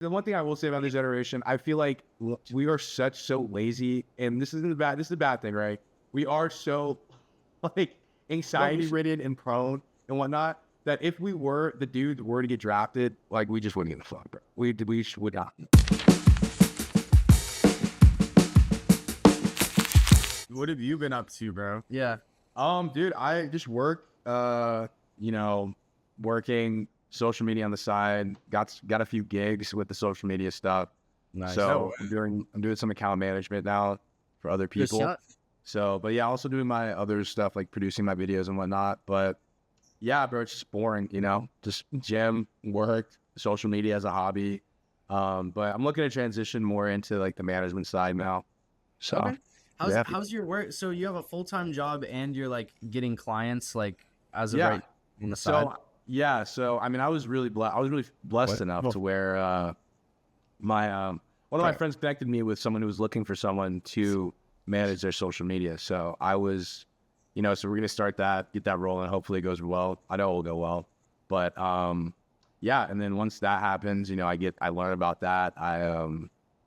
The one thing I will say about this generation, I feel like we are so lazy, and this isn't bad. This is a bad thing, right? We are so like anxiety ridden and prone and whatnot that if we were the dude were to get drafted, like we just wouldn't give a fuck, bro. We would not. What have you been up to, bro? Yeah. Dude, I just work. Working social media on the side. Got a few gigs with the social media stuff. Nice. So I'm doing some account management now for other people. So, but yeah, also doing my other stuff like producing my videos and whatnot. But yeah, bro, it's just boring, just gym, work, social media as a hobby. But I'm looking to transition more into like the management side now. So okay. How's your work? So you have a full-time job and you're like getting clients like as of right on the side? So I mean, I was really blessed enough to where one of my friends connected me with someone who was looking for someone to manage their social media. So I was, so we're gonna start that, get that rolling. Hopefully it goes well. I know it will go well, but yeah. And then once that happens, I learn about that. I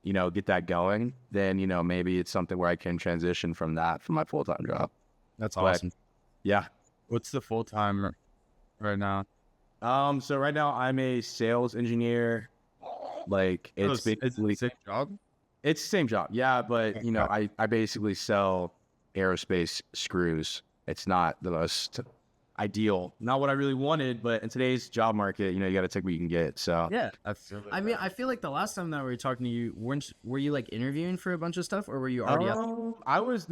get that going. Then maybe it's something where I can transition from that for my full time job. That's awesome. Yeah. What's the full time right now? So right now I'm a sales engineer. Like it's basically the same job. It's the same job, yeah. But Okay. I basically sell aerospace screws. It's not the most ideal, not what I really wanted. But in today's job market, you got to take what you can get. So Yeah. I mean, I feel like the last time that we were talking to you, were you like interviewing for a bunch of stuff, or were you already I was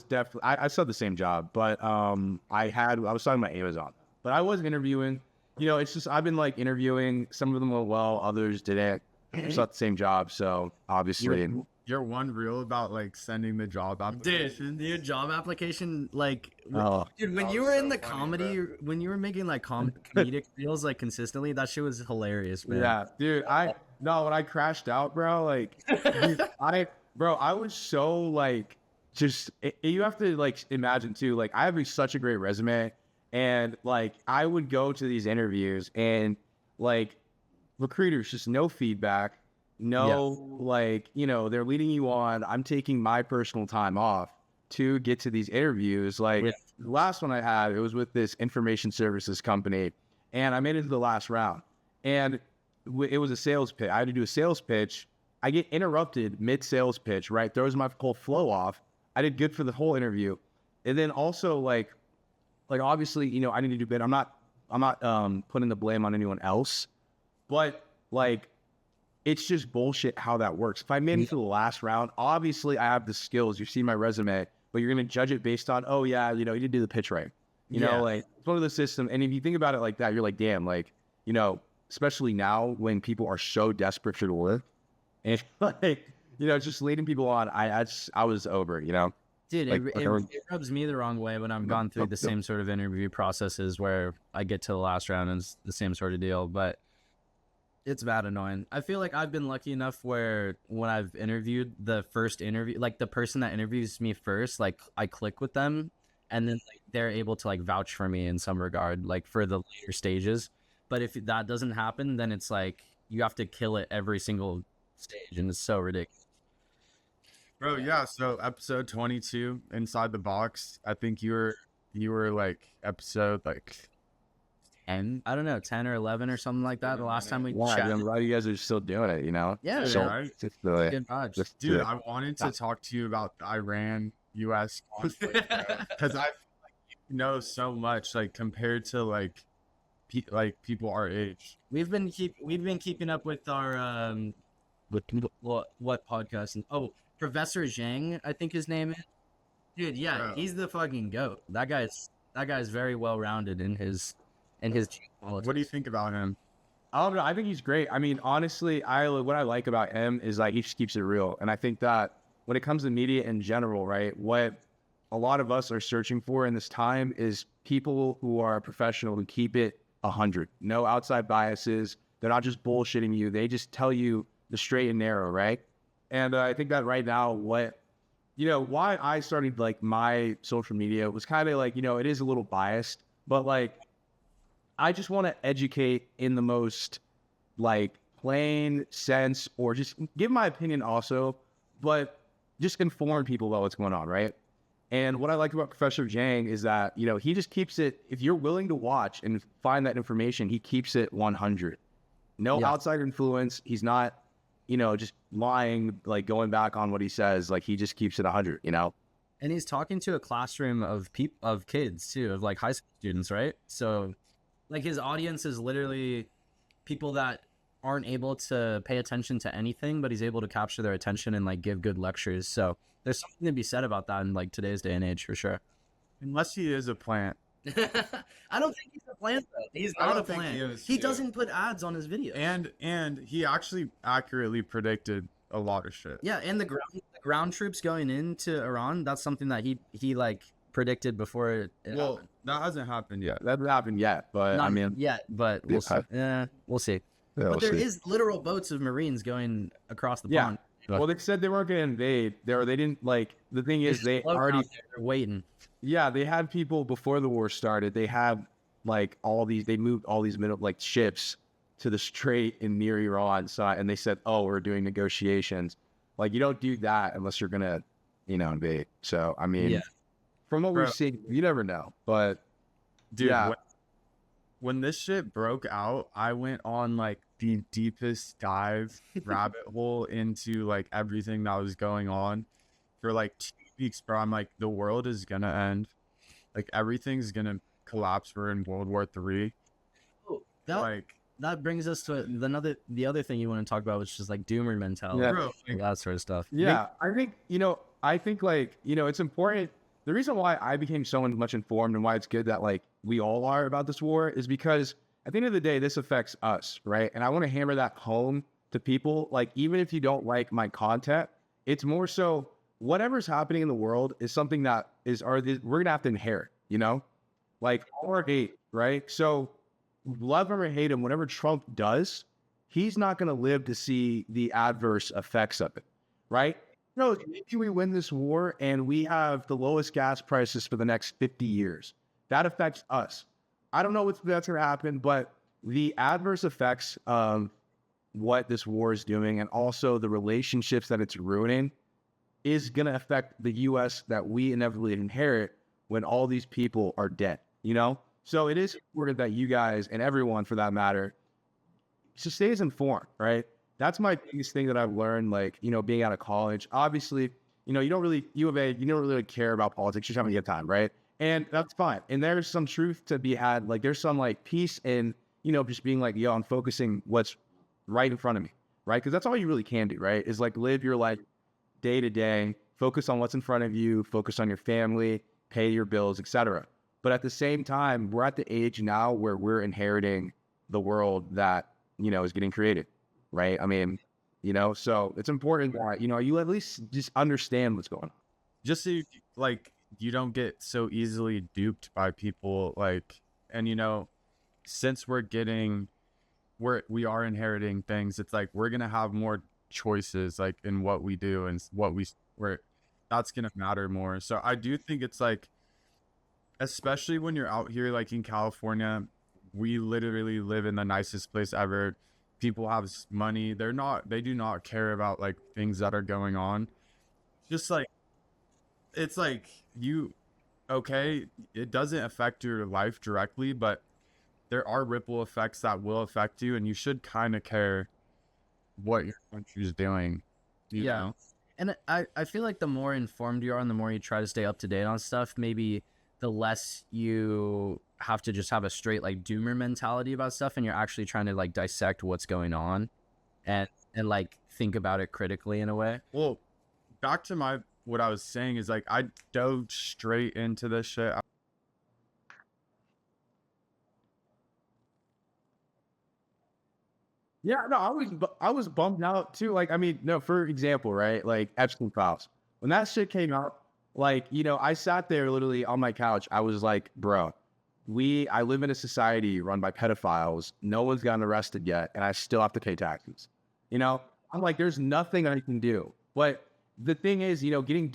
definitely I still had the same job, but I was talking about Amazon, but I was interviewing. It's just I've been like interviewing. Some of them went well, others didn't. It's not the same job, so obviously. You're one real about like sending the job application. Dude, your job application, like, Oh. dude, when you were in the comedy, when you were making like comedic reels like consistently, that shit was hilarious, man. Yeah, dude. When I crashed out, bro, like, dude, I was so like, you have to like imagine too, like, I have such a great resume, and like, I would go to these interviews and like, recruiters just no feedback, like, they're leading you on. I'm taking my personal time off to get to these interviews. Like the last one I had, it was with this information services company, and I made it to the last round, and it was a sales pitch. I had to do a sales pitch. I get interrupted mid sales pitch, right? Throws my whole flow off. I did good for the whole interview, and then also like obviously, I need to do better. I'm not putting the blame on anyone else, but like, it's just bullshit how that works. If I made it to the last round, obviously I have the skills. You see my resume, but you're going to judge it based on, oh yeah, you didn't do the pitch right. Like, it's one of the systems. And if you think about it like that, you're like, damn, like, especially now when people are so desperate for the work, and like, just leading people on, I was over it, Dude, like, it rubs me the wrong way when I'm gone through the same sort of interview processes where I get to the last round and it's the same sort of deal, but it's bad annoying. I feel like I've been lucky enough where when I've interviewed, the first interview, like the person that interviews me first, like I click with them, and then like they're able to like vouch for me in some regard, like for the later stages. But if that doesn't happen, then it's like you have to kill it every single stage, and it's so ridiculous. Bro, yeah. So episode 22, Inside the Box. I think you were like episode like 10. I don't know, 10 or 11 or something like that. The last time we chatted. I'm glad you guys are still doing it, Yeah, so right? it's really, good vibes. Dude, I wanted to talk to you about the Iran-US conflict because I feel like you know so much, like compared to like people our age. We've been keeping up with our what podcast? And Professor Zhang, I think his name is. Dude, yeah, Bro. he's the fucking goat. That guy's very well rounded in his What do you think about him? I think he's great. I mean, honestly, what I like about him is like he just keeps it real. And I think that when it comes to media in general, right, what a lot of us are searching for in this time is people who are professional, who keep it 100. No outside biases. They're not just bullshitting you. They just tell you the straight and narrow, right? And I think that right now, why I started like my social media was kind of like, it is a little biased, but like, I just want to educate in the most like plain sense, or just give my opinion also, but just inform people about what's going on, right? And what I like about Professor Jang is that, you know, he just keeps it, if you're willing to watch and find that information, he keeps it 100. No outside influence. He's not, you know, just lying, like going back on what he says. Like he just keeps it 100, you know? And he's talking to a classroom of kids too, of like high school students, right? So like his audience is literally people that aren't able to pay attention to anything, but he's able to capture their attention and like give good lectures. So there's something to be said about that in like today's day and age for sure. Unless he is a plant. I don't think he's a plant though. He's not a plant. He doesn't put ads on his videos. And he actually accurately predicted a lot of shit. Yeah, and the ground troops going into Iran, that's something that he like predicted before it happened. That hasn't happened yet. That hasn't happened yet, but Not I mean, yet, but we'll see. Yeah, we'll see. Yeah, but there is literal boats of Marines going across the pond. Well, they said they weren't going to invade. They didn't like. The thing is, they already waiting. Yeah, they had people before the war started. They had like all these. They moved all these like ships to the strait in near Iran side, and they said, "Oh, we're doing negotiations." Like you don't do that unless you're gonna, you know, invade. So I mean, from what we've seen, you never know. But dude, when this shit broke out, I went on like the deepest dive rabbit hole into like everything that was going on for like 2 weeks, bro. I'm like, the world is gonna end. Like everything's gonna collapse. We're in World War III. Oh, that brings us to the other thing you want to talk about, which is like doomer mentality, bro, that sort of stuff. Yeah, I think like, you know, it's important. The reason why I became so much informed and why it's good that like we all are about this war is because at the end of the day, this affects us, right? And I want to hammer that home to people. Like, even if you don't like my content, it's more so whatever's happening in the world is something that we're going to have to inherit, you know? Like, or hate, right? So love him or hate him, whatever Trump does, he's not going to live to see the adverse effects of it, right? No, maybe we win this war and we have the lowest gas prices for the next 50 years. That affects us. I don't know what's going to happen, but the adverse effects of what this war is doing and also the relationships that it's ruining is going to affect the U.S. that we inevitably inherit when all these people are dead, you know? So it is important that you guys, and everyone for that matter, just stays informed, right? That's my biggest thing that I've learned, like, you know, being out of college. Obviously, you know, you don't really care about politics. You're just having a good time, right? And that's fine. And there's some truth to be had. Like, there's some, like, peace in, you know, just being like, yo, I'm focusing what's right in front of me, right? Because that's all you really can do, right? Is, like, live your life day to day, focus on what's in front of you, focus on your family, pay your bills, etc. But at the same time, we're at the age now where we're inheriting the world that, you know, is getting created. Right. I mean, you know, so it's important that, you know, you at least just understand what's going on. Just so you don't get so easily duped by people. Like, and, you know, since we are inheriting things, it's like, we're going to have more choices, like in what we do and that's going to matter more. So I do think it's like, especially when you're out here, like in California, we literally live in the nicest place ever. People have money. They do not care about like things that are going on. Just like, it's like it doesn't affect your life directly, but there are ripple effects that will affect you, and you should kind of care what your country's doing. You know? And I feel like the more informed you are and the more you try to stay up to date on stuff, maybe the less you have to just have a straight like doomer mentality about stuff, and you're actually trying to like dissect what's going on and like think about it critically in a way. Well, back to what I was saying is like, I dove straight into this shit. Yeah, no, I was bummed out too. Like, I mean, no, for example, right? Like Epstein files. When that shit came out, like, you know, I sat there literally on my couch. I was like, bro, I live in a society run by pedophiles. No one's gotten arrested yet, and I still have to pay taxes. You know, I'm like, there's nothing I can do. But the thing is, you know, getting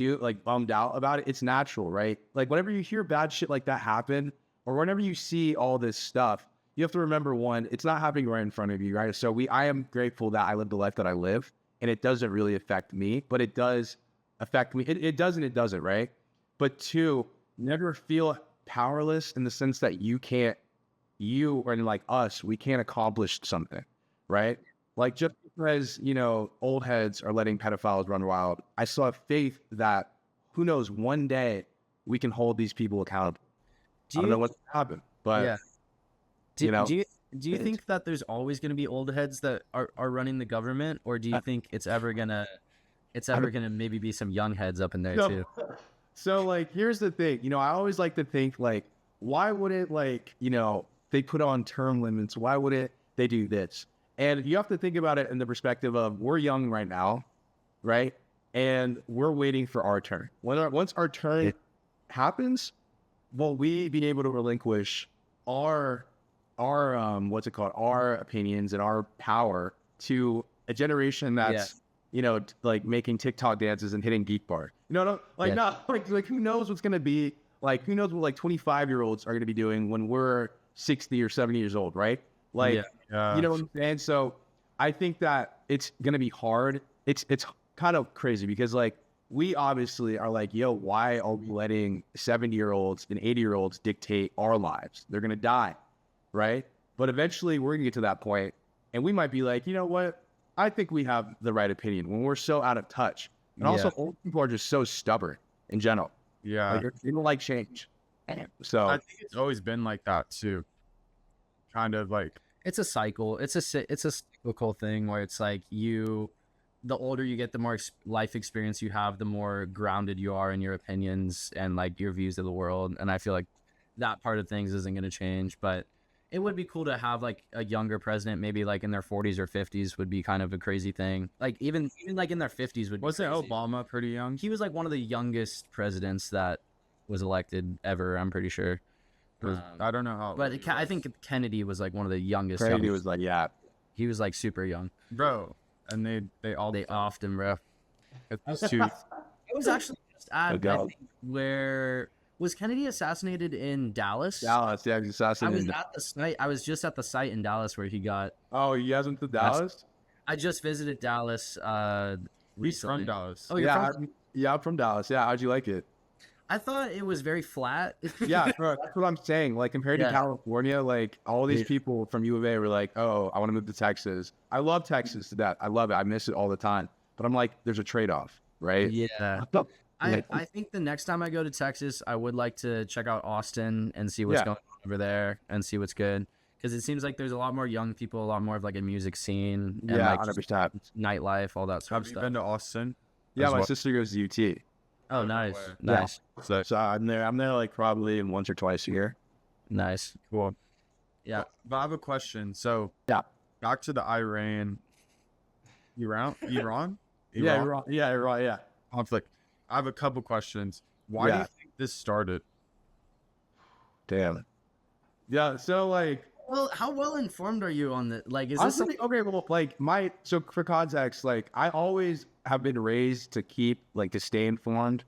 bummed out about it, it's natural, right? Like, whenever you hear bad shit like that happen, or whenever you see all this stuff, you have to remember, one, it's not happening right in front of you, right? So I am grateful that I live the life that I live, and it doesn't really affect me, but it does affect me. It does and it doesn't, right? But two, never feel powerless in the sense that you or like us, we can't accomplish something, right? Like just because, old heads are letting pedophiles run wild, I still have faith that who knows, one day we can hold these people accountable. I don't know what's going to happen, but Yeah. Do, you know, do you do you think that there's always going to be old heads that are running the government, or do you think it's ever gonna maybe be some young heads up in there so, too? so like, here's the thing, I always like to think like, why wouldn't they put on term limits? Why wouldn't they do this? And you have to think about it in the perspective of we're young right now, right? And we're waiting for our turn. Once our turn happens, will we be able to relinquish our what's it called, our opinions and our power to a generation that's like making TikTok dances and hitting geek bar? No, like who knows what's gonna be like? Who knows what like 25-year-olds are gonna be doing when we're 60 or 70 years old, right? Like, you know what I'm saying? So I think that it's gonna be hard. It's kind of crazy because like we obviously are like, yo, why are we letting 70-year-olds and 80-year-olds dictate our lives? They're gonna die, right? But eventually we're gonna get to that point, and we might be like, you know what? I think we have the right opinion when we're so out of touch. And also, old people are just so stubborn in general. Yeah. Like, they don't like change. So I think it's always been like that too. Kind of like It's a cycle. It's a cyclical thing where it's like the older you get, the more life experience you have, the more grounded you are in your opinions and like your views of the world. And I feel like that part of things isn't going to change, but it would be cool to have like a younger president, maybe like in their 40s or 50s would be kind of a crazy thing. Like even like in their 50s would be wasn't crazy. Obama pretty young? He was like one of the youngest presidents that was elected ever, I'm pretty sure. I don't know how. But I think Kennedy was like one of the youngest. Kennedy was like, yeah. He was like super young. Bro, and they offed him, bro. it's too. I was actually just at, Okay. I think, where was Kennedy assassinated in Dallas? Dallas, yeah, he's I was assassinated. at the site. I was just at the site in Dallas where he got. Oh, he hasn't to Dallas? I just visited Dallas. He's Recently. from Dallas. Oh, you're Yeah, from? I'm from Dallas. Yeah, how'd you like it? I thought it was very flat. Yeah, bro, that's what I'm saying. Like compared to Yeah. California, like all these people from U of A were like, "Oh, I want to move to Texas." I love Texas to death. I love it. I miss it all the time. But I'm like, there's a trade-off, right? Yeah. I think the next time I go to Texas, I would like to check out Austin and see what's going on over there and see what's good. Because it seems like there's a lot more young people, a lot more of like a music scene, and Yeah, like 100%. nightlife, all that sort Have of you stuff. been to Austin? Yeah, As my well? sister goes to UT. Oh, nice, Yeah. nice, So I'm there like probably once or twice a year. nice. Cool. Yeah. But I have a question. So Yeah. back to the Iran Yeah, you're wrong. Yeah. conflict. I have a couple questions. Why do Yeah. you think this started? Damn. Yeah, so like Well, how well informed are you on the like? Is I'm this something? pretty, okay, well, like so for context, like I always have been raised to to stay informed.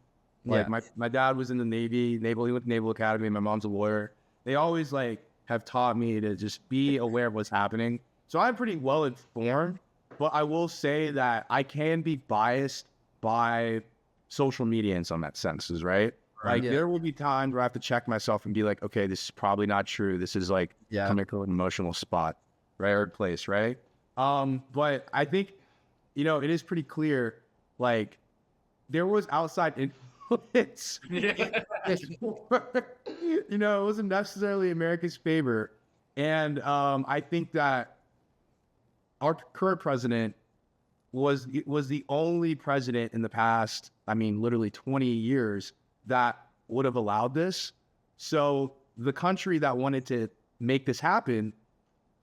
Like Yeah. my dad was in the Navy, he went to Naval Academy, my mom's a lawyer. They always like have taught me to just be aware of what's happening. So I'm pretty well informed, but I will say that I can be biased by social media in some senses, right? Like Yeah. there will be times where I have to check myself and be like, okay, this is probably not true. This is like Yeah. coming from an emotional spot, right? Or place, right? But I think, it is pretty clear, like there was outside influence. It wasn't necessarily America's favor. And I think that our current president was the only president in the past, literally 20 years that would have allowed this. So the country that wanted to make this happen,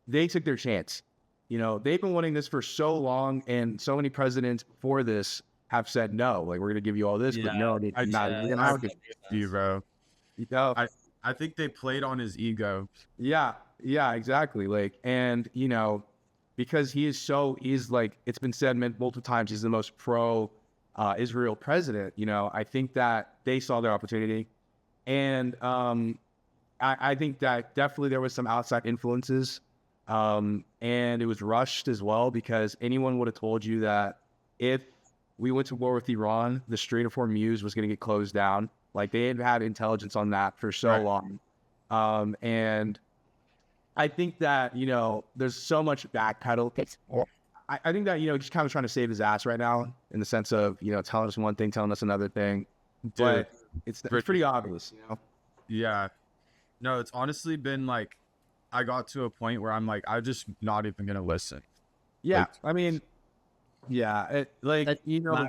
they took their chance. They've been wanting this for so long, and so many presidents before this have said no. Like, we're going to give you all this, but no, I you, bro. I think they played on his ego. Yeah, exactly. Like, and because he's like, it's been said multiple times, he's the most pro Israel president. I think that they saw their opportunity, and I think that definitely there was some outside influences, and it was rushed as well because anyone would have told you that if we went to war with Iran, the Strait of Hormuz was going to get closed down. Like they had had intelligence on that for so long, and I think that there's so much backpedal. I think that he's kind of trying to save his ass right now in the sense of telling us one thing, telling us another thing, but it's pretty obvious, Yeah. No, it's honestly been like, I got to a point where I'm like, I'm just not even gonna listen. Yeah, Like, I mean, yeah,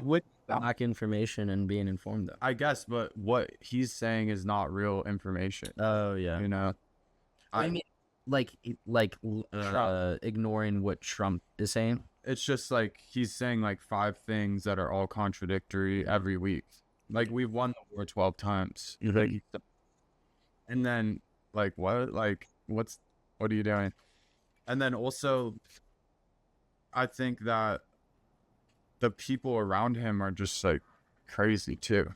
with lack information and being informed though. I guess, but what he's saying is not real information. Oh yeah. I mean, ignoring what Trump is saying. It's just like he's saying like 5 things that are all contradictory every week. Like we've won the war 12 times. Mhm. And then like what? Like what are you doing? And then also I think that the people around him are just like crazy too.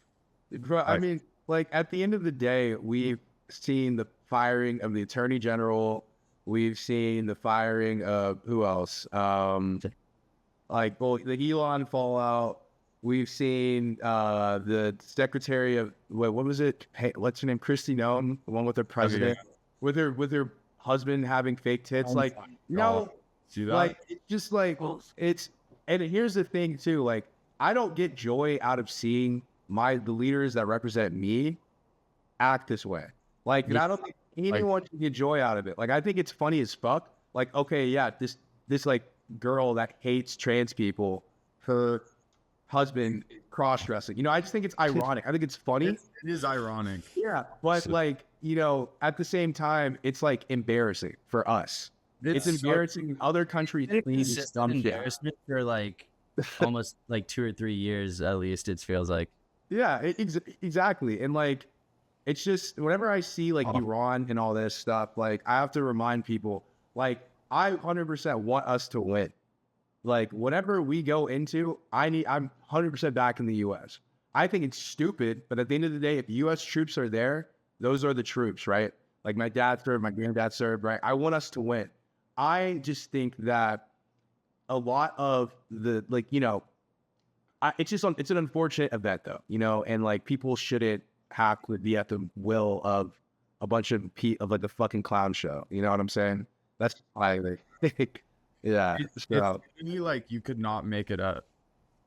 Bro, I mean, like at the end of the day, we've seen the firing of the attorney general. We've seen the firing of who else? The Elon fallout. We've seen the secretary of what was it? Hey, what's her name? Kristi Noem, the one with her president, with her husband having fake tits. Like, see that? like it's just like it's. And here's the thing too. Like, I don't get joy out of seeing the leaders that represent me act this way. Like, and I don't think anyone can get joy out of it. Like, I think it's funny as fuck. Like, okay, yeah, this like girl that hates trans people, her husband cross-dressing. I just think it's ironic. I think it's funny. It is ironic. Yeah, but at the same time, it's like embarrassing for us. It's embarrassing. Other countries It's embarrassment for like almost like 2 or 3 years at least. It feels like. Yeah, exactly. And like, it's just whenever I see like Iran and all this stuff, like I have to remind people, like I 100% want us to win. Like whatever we go into, I'm 100% back in the U.S. I think it's stupid, but at the end of the day, if U.S. troops are there, those are the troops, right? Like my dad served, my granddad served, right? I want us to win. I just think that a lot of the it's an unfortunate event though, and like people shouldn't have to be at the will of a bunch of like the fucking clown show. You know what I'm saying? That's why I think. Yeah. You could not make it up.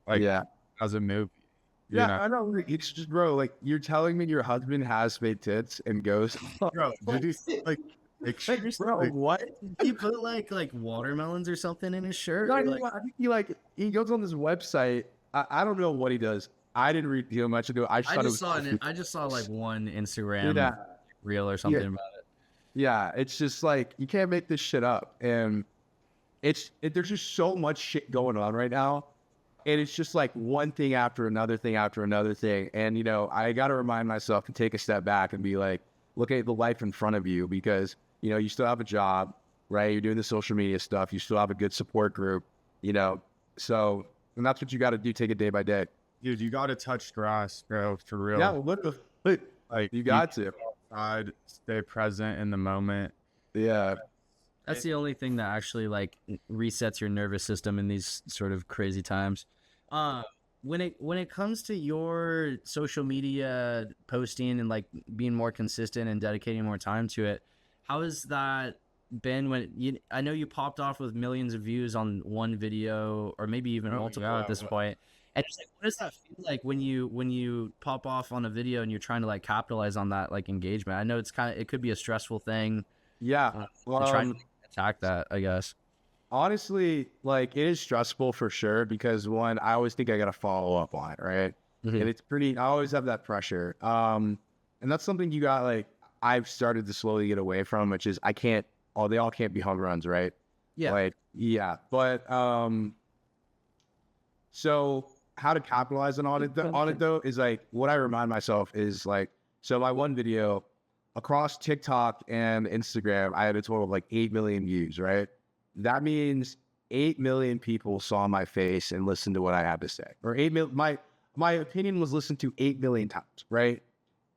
Like as a movie. I know. It's just, bro, like you're telling me your husband has fake tits and goes, bro, did you see, like bro, what? Did he put like watermelons or something in his shirt? No, I think he goes on this website. I don't know what he does. I didn't read too much into it. I just saw like one Instagram reel or something about it. Yeah, it's just like you can't make this shit up, and there's just so much shit going on right now, and it's just like one thing after another thing after another thing, and I got to remind myself to take a step back and be like, look at the life in front of you because you still have a job, right? You're doing the social media stuff. You still have a good support group, so. And that's what you got to do. Take it day by day. Dude, you got to touch grass, bro, for real. Yeah, like you got to. Outside, stay present in the moment. Yeah. That's the only thing that actually like resets your nervous system in these sort of crazy times. When it comes to your social media posting and like being more consistent and dedicating more time to it, how has that been I know you popped off with millions of views on one video or maybe even multiple at this point. And it's like, what does that feel like when you pop off on a video and you're trying to like capitalize on that like engagement? I know it could be a stressful thing. Yeah. Trying to attack that, I guess. Honestly, like it is stressful for sure because one, I always think I got to follow up on it, right? Mm-hmm. And I always have that pressure. And that's something I've started to slowly get away from, which is they all can't be home runs, right? Yeah. But so how to capitalize on it though is like what I remind myself is like, so my one video across TikTok and Instagram, I had a total of like 8 million views, right? That means 8 million people saw my face and listened to what I had to say, or 8 million. My opinion was listened to 8 million times, right?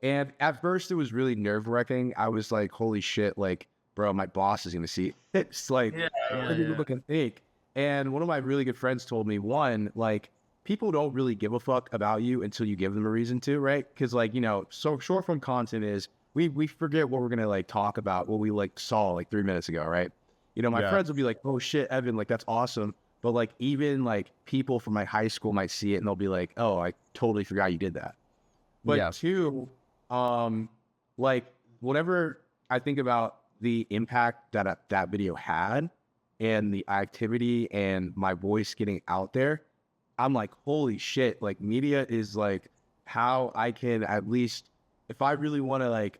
And at first it was really nerve wracking. I was like, holy shit, like, bro, my boss is gonna see it. It's like, what are people looking fake? And one of my really good friends told me, one, like, people don't really give a fuck about you until you give them a reason to, right? Because like, so short form content is we forget what we're gonna like talk about, what we like saw like 3 minutes ago, right? My friends will be like, oh shit, Evan, like that's awesome. But like even like people from my high school might see it and they'll be like, oh, I totally forgot you did that. But two, like whenever I think about the impact that that video had and the activity and my voice getting out there, I'm like, holy shit, like media is like how I can at least, if I really want to like,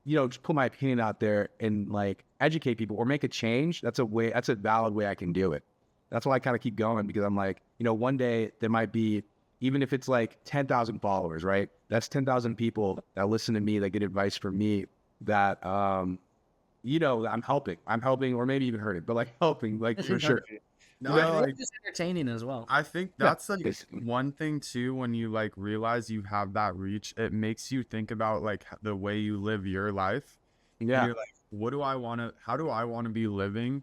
just put my opinion out there and like educate people or make a change, that's a valid way I can do it. That's why I kind of keep going, because I'm like, one day there might be, even if it's like 10,000 followers, right? That's 10,000 people that listen to me, that get advice from me, that, I'm helping, or maybe even hurting, but like helping, like for sure. No, I think it's entertaining as well. I think that's like one thing too, when you like realize you have that reach, it makes you think about like the way you live your life. Yeah. And you're like, how do I want to be living?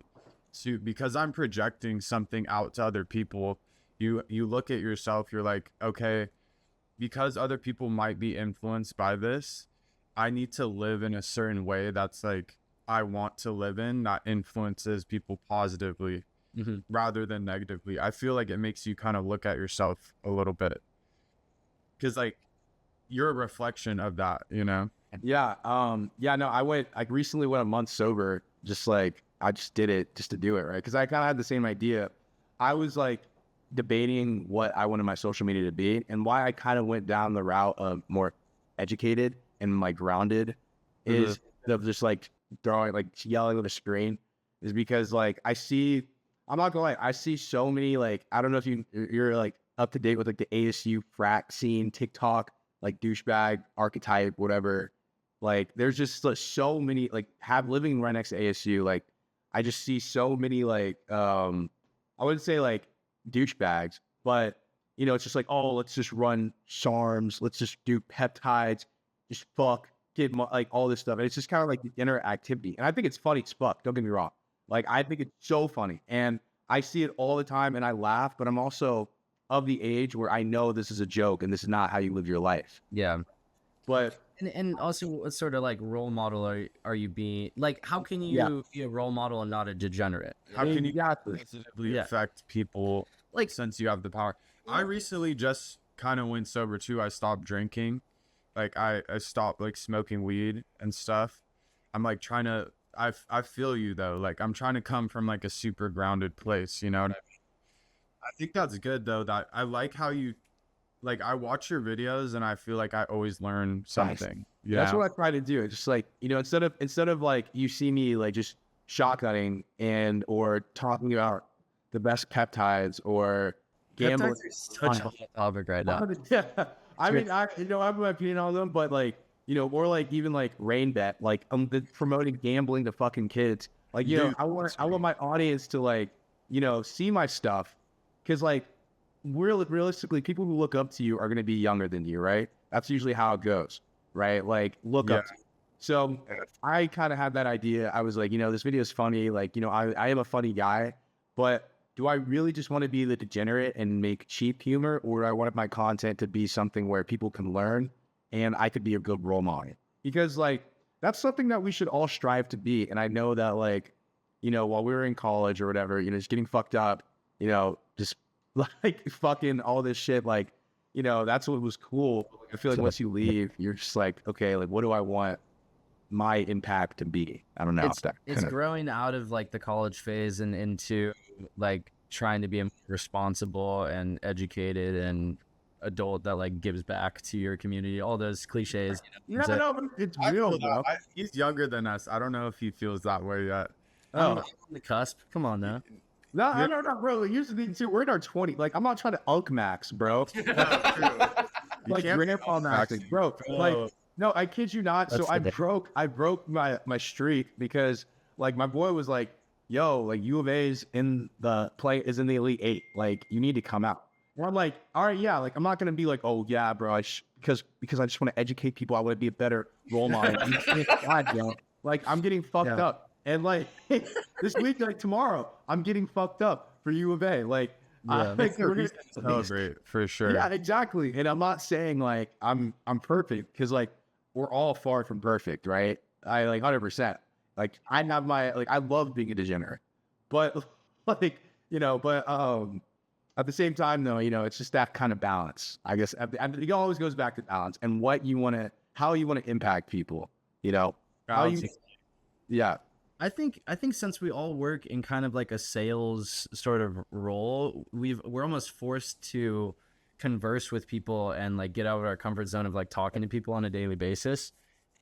Because I'm projecting something out to other people. You look at yourself, you're like, okay, because other people might be influenced by this, I need to live in a certain way that's like I want to live in, that influences people positively rather than negatively. I feel like it makes you kind of look at yourself a little bit, because like you're a reflection of that, Yeah. No, I recently went a month sober, just like I just did it just to do it, right? Because I kind of had the same idea. I was like debating what I wanted my social media to be, and why I kind of went down the route of more educated and like grounded is of just like throwing, like yelling at the screen, is because like I'm not gonna lie, I see so many, like, I don't know if you're like up to date with like the ASU frat scene, TikTok, like douchebag archetype, whatever. Like there's just like, so many, like living right next to ASU, like I just see so many like I wouldn't say like douchebags, but it's just like, oh, let's just run SARMs, let's just do peptides, just fuck, get like all this stuff. And it's just kind of like the inner activity. And I think it's funny as fuck, don't get me wrong. Like I think it's so funny. And I see it all the time and I laugh, but I'm also of the age where I know this is a joke and this is not how you live your life. Yeah. But and also, what sort of like role model are you being? Like, how can you be a role model and not a degenerate? How can you positively affect people, like, since you have the power? I recently just kind of went sober too. I stopped drinking, like I stopped like smoking weed and stuff. I'm like trying to. I feel you though. Like I'm trying to come from like a super grounded place. You know what I mean? I think that's good though. That I like how you. Like I watch your videos and I feel like I always learn something. Yeah, that's what I try to do. It's just like, instead of like you see me like just shotgunning or talking about the best peptides or gambling. Peptides are such a hot topic right now. Yeah, I mean, I have my opinion on them, but like or like even like rain bet, like I'm promoting gambling to fucking kids. Like Dude, I want my audience to like see my stuff, because like. Realistically, people who look up to you are going to be younger than you, right? That's usually how it goes, right? Like, look up to you. So I kind of had that idea. I was like, this video is funny. Like, I am a funny guy, but do I really just want to be the degenerate and make cheap humor, or do I want my content to be something where people can learn and I could be a good role model? Because like, that's something that we should all strive to be. And I know that like, while we were in college or whatever, just getting fucked up, just like fucking all this shit, like that's what was cool. I feel like once you leave, you're just like, okay, like what do I want my impact to be? I don't know. It's growing out of like the college phase and into like trying to be responsible and educated and adult that like gives back to your community, all those cliches. Yeah, no, but it's real, bro. He's younger than us. I don't know if he feels that way yet. I'm on the cusp. Come on now. No, bro. Here's the thing too. We're in our 20s. Like, I'm not trying to unk max, bro. Like grandpa maxing, bro. Like, no, I kid you not. So I broke my streak because like my boy was like, "Yo, like U of A's in the Elite Eight. Like, you need to come out." Or I'm like, all right, yeah, like I'm not gonna be like, oh yeah, bro, because I just want to educate people. I want to be a better role model. God, bro. Like I'm getting fucked up, and like this week, like tomorrow, I'm getting fucked up for U of A. Like, like we're gonna Celebrate for sure. yeah, exactly. And I'm not saying like I'm perfect because like we're all far from perfect, right? I like 100%. Like I have my like I love being a degenerate, but like but at the same time though, it's just that kind of balance. I guess it always goes back to balance and how you want to impact people. How you yeah. I think since we all work in kind of like a sales sort of role, we're almost forced to converse with people and like get out of our comfort zone of like talking to people on a daily basis.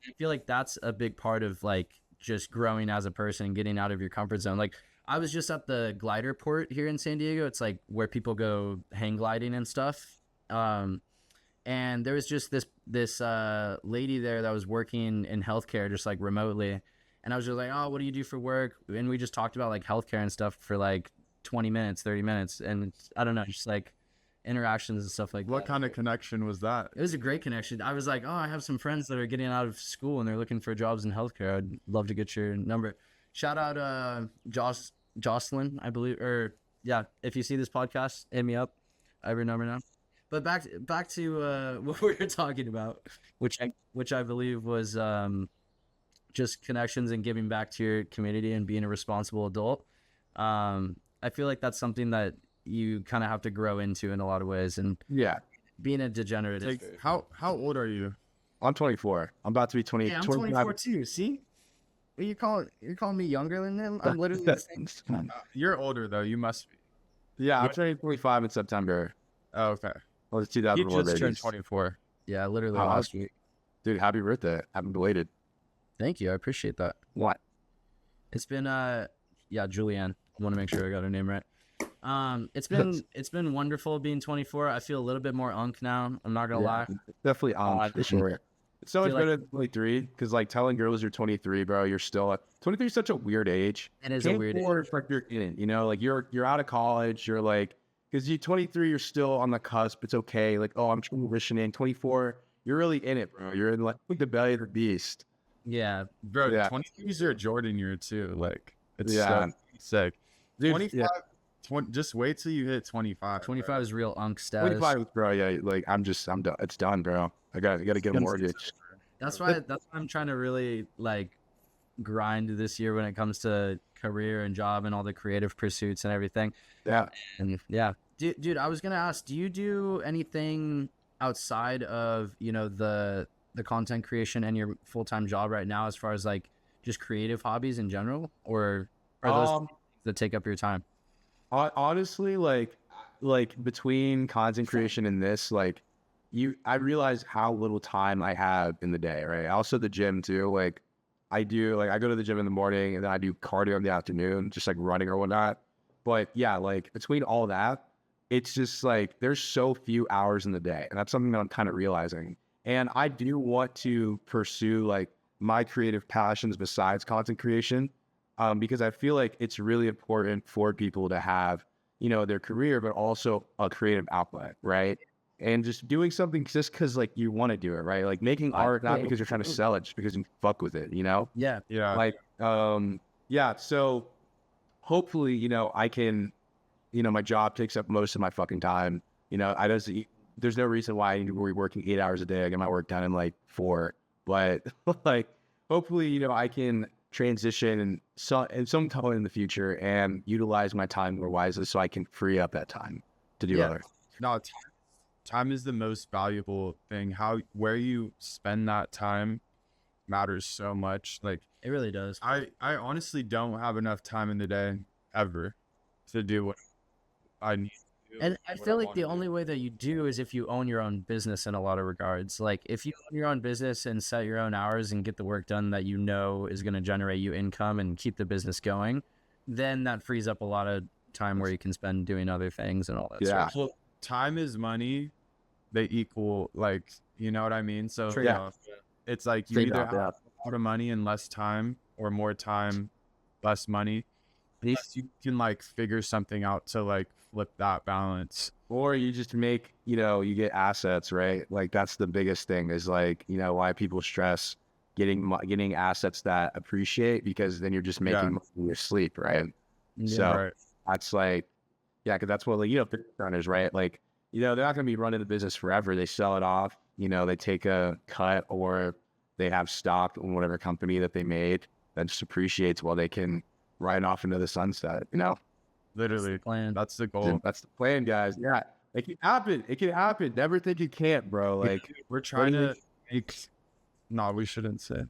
I feel like that's a big part of like just growing as a person and getting out of your comfort zone. Like I was just at the glider port here in San Diego. It's like where people go hang gliding and stuff. And there was just this lady there that was working in healthcare just like remotely. And I was just like, oh, what do you do for work? And we just talked about like healthcare and stuff for like 20 minutes, 30 minutes. And I don't know, just like interactions and stuff like that. What kind of connection was that? It was a great connection. I was like, oh, I have some friends that are getting out of school and they're looking for jobs in healthcare. I'd love to get your number. Shout out Jocelyn, I believe. Or yeah, if you see this podcast, hit me up. I have your number now. But back to what we were talking about, which I believe was just connections and giving back to your community and being a responsible adult. I feel like that's something that you kind of have to grow into in a lot of ways. And yeah, being a degenerate. Like, how old are you? I'm 24. I'm about to be 20. Yeah, I'm 24 too. See, you're calling me younger than him. I'm literally the same. You're older though. You must be. Yeah, I'm turning 25 in September. Oh, okay. Well, it's He 2004 just turned babies. 24. Yeah, literally Oh, last week. Dude, happy birthday. Haven't belated. Thank you. I appreciate that. What? It's been Julianne. I want to make sure I got her name right. It's been wonderful being 24. I feel a little bit more unk now. I'm not gonna lie. Definitely on for sure. It's so much feel better than 23 because like telling girls you're 23, bro, you're still 23 is such a weird age. It is a weird age. It's like you're in it, like you're out of college, you're like because you 23, you're still on the cusp. It's okay. Like, oh, I'm transitioning. 24, you're really in it, bro. You're in like the belly of the beast. Yeah, Bro, Yeah. 23s are a Jordan year too. Like, it's Yeah. so sick. Dude, 25, yeah. just wait till you hit 25. 25 is real unk status. 25, bro. Yeah, like I'm done. It's done, bro. I got to get a mortgage. That's why I'm trying to really like grind this year when it comes to career and job and all the creative pursuits and everything. Yeah. And yeah, dude, I was gonna ask, do you do anything outside of the content creation and your full-time job right now, as far as like just creative hobbies in general, or are those things that take up your time? Honestly, like between content creation and this, like I realize how little time I have in the day, right? Also the gym too. Like I go to the gym in the morning and then I do cardio in the afternoon, just like running or whatnot. But yeah, like between all that, it's just like there's so few hours in the day. And that's something that I'm kind of realizing. And I do want to pursue like my creative passions besides content creation, because I feel like it's really important for people to have, their career, but also a creative outlet, right? And just doing something just because like you want to do it, right? Like making art, not because you're trying to sell it, just because you fuck with it, Yeah. Yeah. Like, yeah. So hopefully, I can, my job takes up most of my fucking time. There's no reason why I need to be working 8 hours a day. I get my work done in like 4, but like, hopefully, I can transition and some time in the future and utilize my time more wisely so I can free up that time to do other. No, time is the most valuable thing. Where you spend that time matters so much. Like, It really does. I honestly don't have enough time in the day ever to do what I need to do. And I feel like the only way that you do is if you own your own business in a lot of regards. Like if you own your own business and set your own hours and get the work done that is going to generate you income and keep the business going, then that frees up a lot of time where you can spend doing other things and all that Yeah. stuff. Well, time is money. They equal, like, you know what I mean? So Yeah. it's like you Trade either off, have yeah. a lot of money and less time, or more time, less money. Unless you can like figure something out to like flip that balance. Or you just make, you get assets, right? Like that's the biggest thing is like, why people stress getting assets that appreciate, because then you're just making money in your sleep, right? So Right. that's like, yeah, because that's what, like, business owners, right? Like, they're not going to be running the business forever. They sell it off, they take a cut, or they have stock in whatever company that they made that just appreciates while they can ride off into the sunset, Literally, plan. that's the goal. That's the plan, guys. Yeah, it can happen. It can happen. Never think it can't, bro. Like, We're trying to make. No, we shouldn't say.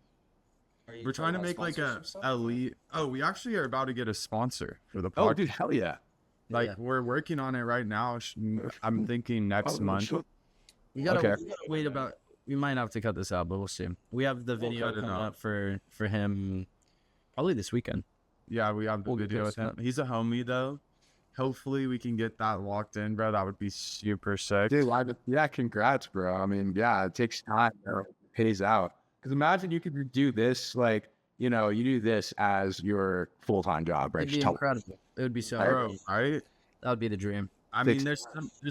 We're trying to make like a elite. Oh, we actually are about to get a sponsor for the podcast. oh, dude, hell yeah. Like we're working on it right now. I'm thinking next month. We gotta, Okay. we gotta wait about. We might have to cut this out, but we'll see. We have the video cut it coming out. up for him probably this weekend. Yeah, we have the We'll get video this with him. He's a homie though. Hopefully we can get that locked in, bro. That would be super sick. Dude, yeah, congrats, bro. I mean, yeah, it takes time, bro. It pays out. Because imagine you could do this, like, you do this as your full-time job, right? It'd be incredible. It would be so. Bro, right? That would be the dream. I mean, there's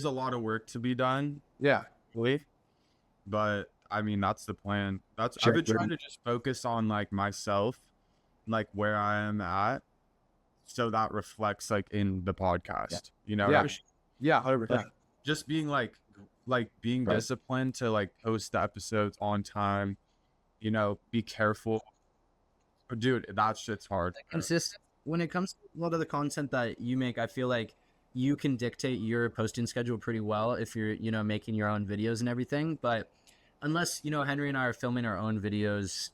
a lot of work to be done, Yeah. but I mean that's the plan. I've Sure. been trying to just focus on like myself, like where I am at, so that reflects like in the podcast. Yeah. Like, Yeah, 100%. like, just being like being Right. disciplined to like post the episodes on time. Be careful. But dude, that shit's hard. Consistent. When it comes to a lot of the content that you make, I feel like you can dictate your posting schedule pretty well if you're, making your own videos and everything. But unless, Henry and I are filming our own videos,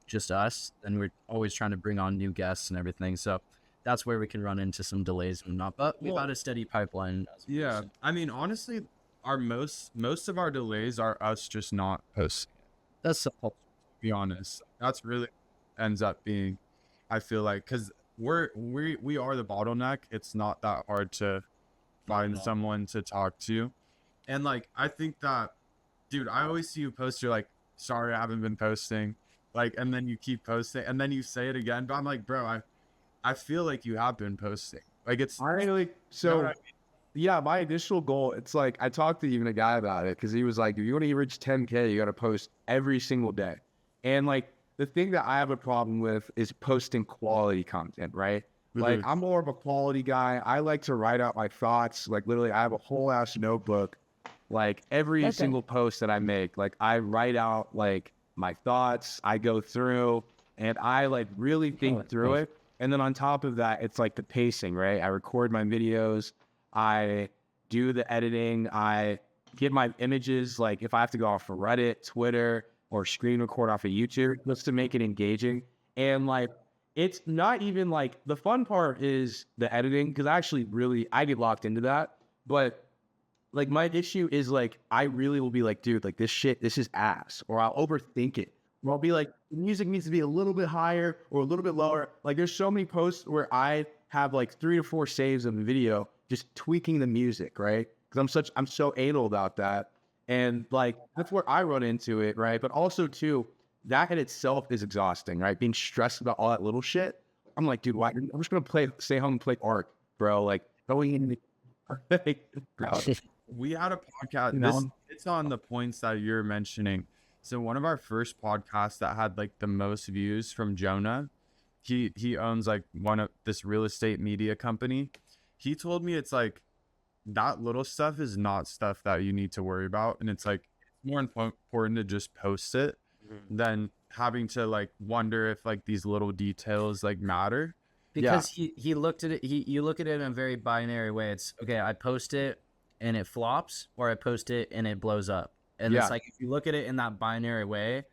just us, then we're always trying to bring on new guests and everything. So that's where we can run into some delays and not. But we've had a steady pipeline. Yeah, I mean, honestly, our most of our delays are us just not posting. That's To be honest, that's really ends up being. I feel like because we are the bottleneck. It's not that hard to find someone to talk to, and like I think that, dude, I always see you post. You're like, sorry, I haven't been posting, like, and then you keep posting, and then you say it again. But I'm like, bro, I feel like you have been posting. Like it's Finally, so, you know what I mean? yeah, my initial goal, it's like, I talked to even a guy about it, because he was like, if you want to reach 10K, you got to post every single day. And like, the thing that I have a problem with is posting quality content, right? Like, I'm more of a quality guy. I like to write out my thoughts. Like, literally, I have a whole ass notebook. Like, every single post that I make, like, I write out, like, my thoughts. I go through, and I, like, really think through it. And then on top of that, it's, like, the pacing, right? I record my videos. I do the editing. I get my images, like, if I have to go off of Reddit, Twitter, or screen record off of YouTube, just to make it engaging. And like, it's not even like, the fun part is the editing, because I get locked into that. But like, my issue is like, I really will be like, dude, like this is ass, or I'll overthink it. Or I'll be like, the music needs to be a little bit higher or a little bit lower. Like, there's so many posts where I have like 3 to 4 saves of the video, just tweaking the music, right? Because I'm so anal about that. And like, that's where I run into it, right? But also too, that in itself is exhausting, right? Being stressed about all that little shit. I'm like, dude, why? I'm just gonna stay home and play Ark, bro. Like, going in we had a podcast. It's on the points that you're mentioning. So one of our first podcasts that had like the most views from Jonah, he owns like this real estate media company. He told me it's like, that little stuff is not stuff that you need to worry about, and it's like more important to just post it than having to like wonder if like these little details like matter. Because he looked at it, you look at it in a very binary way. It's okay, I post it and it flops, or I post it and it blows up. And it's like, if you look at it in that binary way,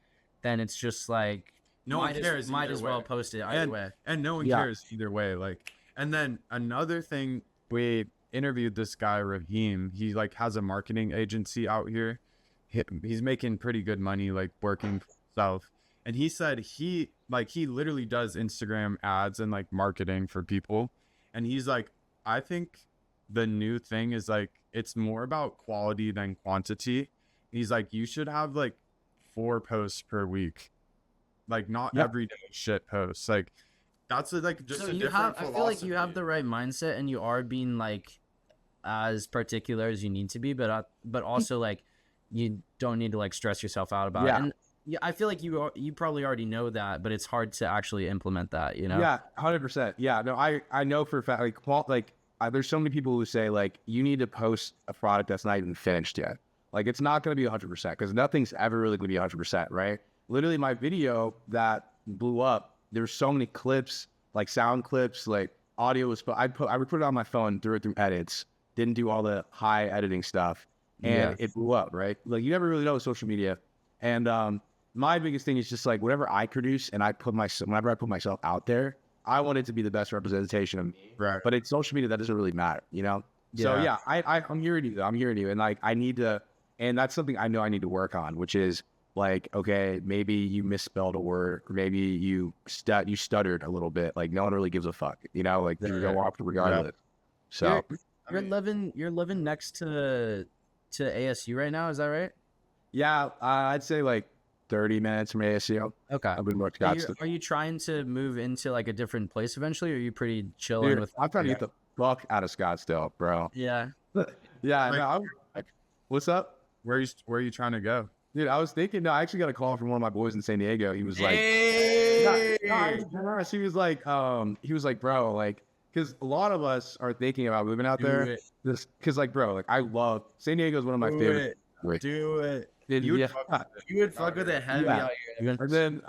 then it's just like, no one cares. Might as well post it either way. And no one cares either way. Like, and then another thing, we interviewed this guy Raheem. He like has a marketing agency out here. He's making pretty good money, like working for himself. And he said he literally does Instagram ads and like marketing for people. And he's like, I think the new thing is like, it's more about quality than quantity. He's like, you should have like 4 posts per week, like not everyday shit posts. Like, That's like just So a you different have, I feel like you have philosophy. the right mindset, and you are being like as particular as you need to be, but also like you don't need to like stress yourself out about it. Yeah. And yeah, I feel like you probably already know that, but it's hard to actually implement that. You know? Yeah, 100%. Yeah, no, I know for a fact, there's so many people who say like you need to post a product that's not even finished yet. Like it's not going to be 100% because nothing's ever really going to be 100%, right? Literally, my video that blew up, there's so many clips, like sound clips, like audio was. I would put it on my phone, threw it through edits, didn't do all the high editing stuff, and Yeah. it blew up, right? Like you never really know with social media, and my biggest thing is just like whatever I produce and whenever I put myself out there, I want it to be the best representation of me. Right. But in social media, that doesn't really matter, you know? So yeah, I'm hearing you. I'm hearing you. And like, I need to, and that's something I know I need to work on, which is like, okay, maybe you misspelled a word, or maybe you stuttered a little bit. Like no one really gives a fuck, you know, like you go off regardless. So You're living next to ASU right now, is that right? yeah, I'd say like 30 minutes from ASU. Okay. I've been North Are Scottsdale. are you trying to move into like a different place eventually, or are you pretty chilling Dude, with? I'm trying to get the fuck out of Scottsdale, bro. Yeah. Yeah, Like- no, what's up? Where are you trying to go? Dude, I was thinking, no, I actually got a call from one of my boys in San Diego. He was like, he was like, bro, like, because a lot of us are thinking about moving out there. Because, like, bro, like, I love San Diego is one of my favorite. Do it. You would yeah. You would fuck with it heavy Yeah. out here. And then,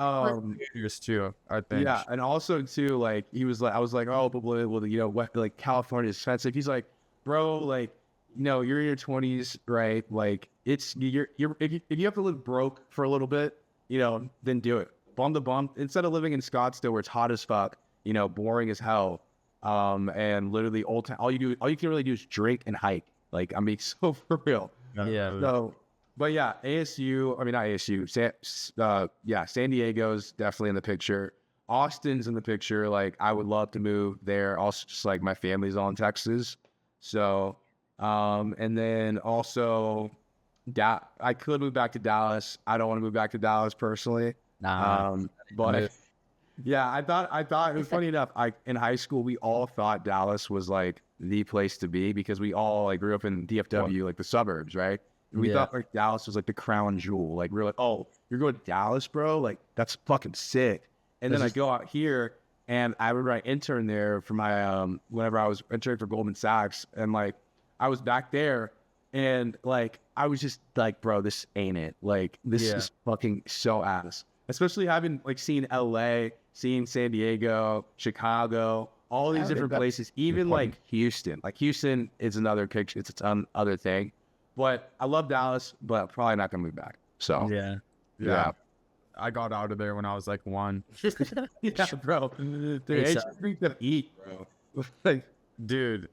Yours too, I think. yeah, and also too, like, he was like, I was like, oh, but well, you know, what, like, California is expensive. He's like, bro, like, you know, you're in your 20s, right? Like, if you have to live broke for a little bit, you know, then do it. Bum the bump. Instead of living in Scottsdale where it's hot as fuck, you know, boring as hell, and literally all you can really do is drink and hike. Like, I mean, so for real. Yeah. So, but yeah, ASU. I mean, not ASU. San Diego's definitely in the picture. Austin's in the picture. Like, I would love to move there. Also, just like my family's all in Texas, so. And then also, I could move back to Dallas. I don't want to move back to Dallas personally. Nah. But yeah, I thought it was funny enough. In high school, we all thought Dallas was like the place to be because we all like grew up in DFW, like the suburbs, right? And we thought like Dallas was like the crown jewel. Like we're like, oh, you're going to Dallas, bro? Like that's fucking sick. And then I go out here and I remember I interned there for my whenever I was interning for Goldman Sachs, and like I was back there and like I was just like, bro, this ain't it. Like this is fucking so ass. Especially having like seen LA, seeing San Diego, Chicago, all these different places, even like Houston. Like Houston is another picture, it's its own other thing. But I love Dallas, but probably not gonna move back. So Yeah. I got out of there when I was like 1. yeah, bro. Dude, it's free to eat, bro. Like, Dude,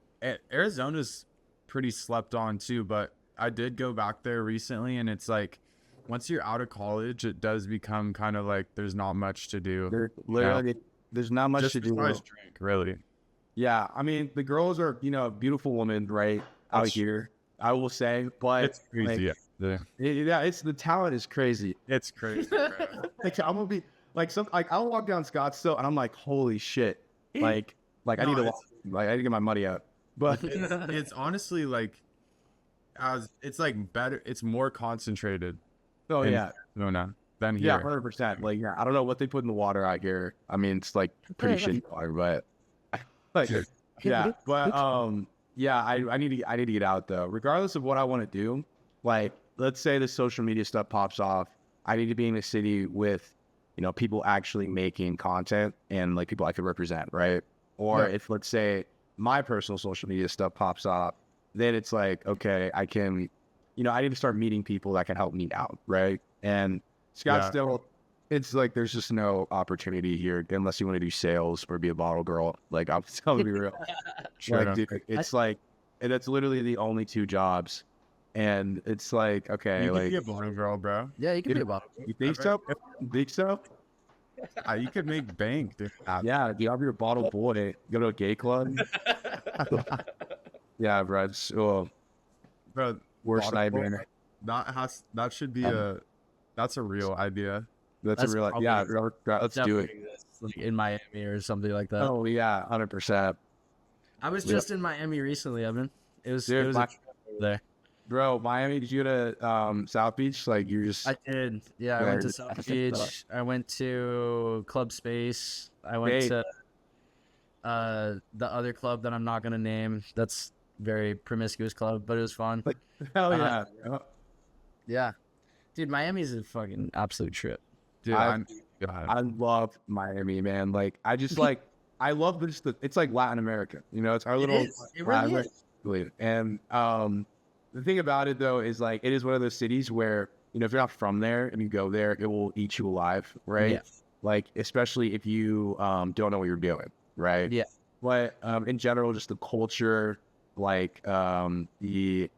Arizona's pretty slept on too, but I did go back there recently, and it's like once you're out of college, it does become kind of like there's not much to do. there's not much Just to do. besides drink, really. Yeah, I mean the girls are, you know, beautiful women, right, out here. I will say, but It's crazy. like, it's the talent is crazy. It's crazy. Bro. Like I'm gonna be like I'll walk down Scottsdale and I'm like, holy shit, like I need to get my money out. But it's honestly like it's like better. It's more concentrated. oh in yeah, Arizona than here. yeah, 100%. Like yeah, I don't know what they put in the water out here. I mean, it's like pretty shitty water, but like yeah, but yeah, I need to get out though. Regardless of what I want to do, like let's say the social media stuff pops off, I need to be in a city with, you know, people actually making content and like people I could represent, right? Or if let's say my personal social media stuff pops up, then it's like, okay, I can, you know, I need to start meeting people that can help me out, right? And Scottsdale, it's like there's just no opportunity here unless you want to do sales or be a bottle girl. Like I'm telling you, real. Like, dude, it's like, and that's literally the only 2 jobs, and it's like, okay, You like could be a bottle girl, bro. Yeah, you can be a bottle. you think so? You think so? You could make bank, dude. Yeah, you have your bottle boy. Go to a gay club. Yeah, bro. It's Bro, worst bottle nightmare. that should be that's a real idea. That's a real, probably- yeah. Let's do it. like in Miami or something like that. Oh yeah, 100%. I was Yeah. just in Miami recently, Evan. It was Dude, a trip over there. bro, Miami, did you go to South Beach? Like you're just I did. Yeah, I Yeah, went to you're- South Beach. I went to Club Space. I went Hey. to the other club that I'm not gonna name. That's very promiscuous club, but it was fun. like hell Uh, yeah. bro. Yeah, dude, Miami's a fucking absolute trip. Dude, I- God. I love Miami, man. Like I just like I love this. It's like Latin America, you know. It's our little. It really Latin America. And the thing about it though is like it is one of those cities where you know if you're not from there and you go there, it will eat you alive, right? Yeah. Like especially if you don't know what you're doing, right? Yeah. But in general, just the culture, like the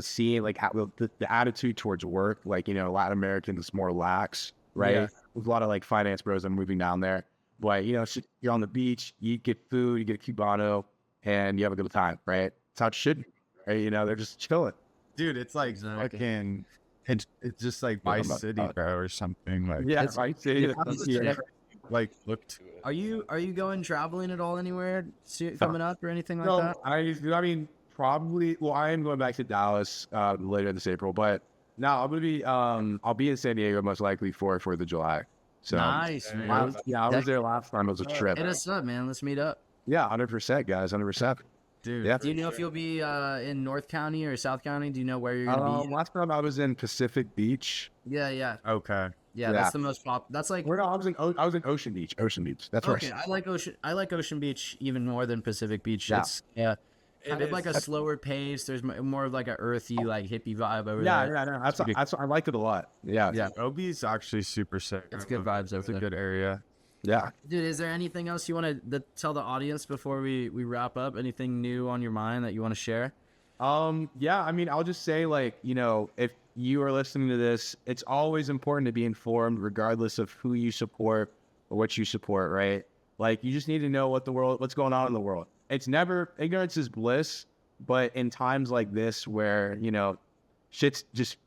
scene, like how the attitude towards work, like you know, Latin Americans is more lax, right? Yeah. With a lot of like finance bros, I'm moving down there. But you know, you're on the beach, you get food, you get a Cubano, and you have a good time, right? That's how it should be, right? You know, they're just chilling. Dude, it's like Exactly. fucking. It's just like Yeah, Vice I'm not- City, bro, or something like. Yeah, It's- right. Yeah. Like look to it. Are you going traveling at all anywhere coming up or anything like No, that? I mean, probably. Well, I am going back to Dallas later this April, but no, I'm gonna be. I'll be in San Diego most likely for 4th of July. So Nice, Yeah. man. I was there last time. It was a trip. Hit us up, man. Let's meet up. Yeah, 100%, guys, 100%. Dude, Yeah. Do you know if you'll be in North County or South County? Do you know where you're gonna be? Last time I was in Pacific Beach. Yeah. okay. Yeah, Yeah. that's the most pop. That's like Where no, I was in Ocean Beach. Ocean Beach. That's where. okay. I like Ocean Beach even more than Pacific Beach. Yeah. It's kind of like a slower pace. There's more of like a earthy, like hippie vibe over Yeah, there. yeah, no, that's I like it a lot. Yeah, Yeah. OB's actually super sick. It's good vibes over It's a there. good area. yeah. Dude, is there anything else you want to tell the audience before we wrap up? Anything new on your mind that you want to share? Yeah, I mean, I'll just say, like, you know, if you are listening to this, it's always important to be informed, regardless of who you support or what you support, right? Like, you just need to know what's going on in the world. It's never ignorance is bliss, but in times like this, where you know, shit's just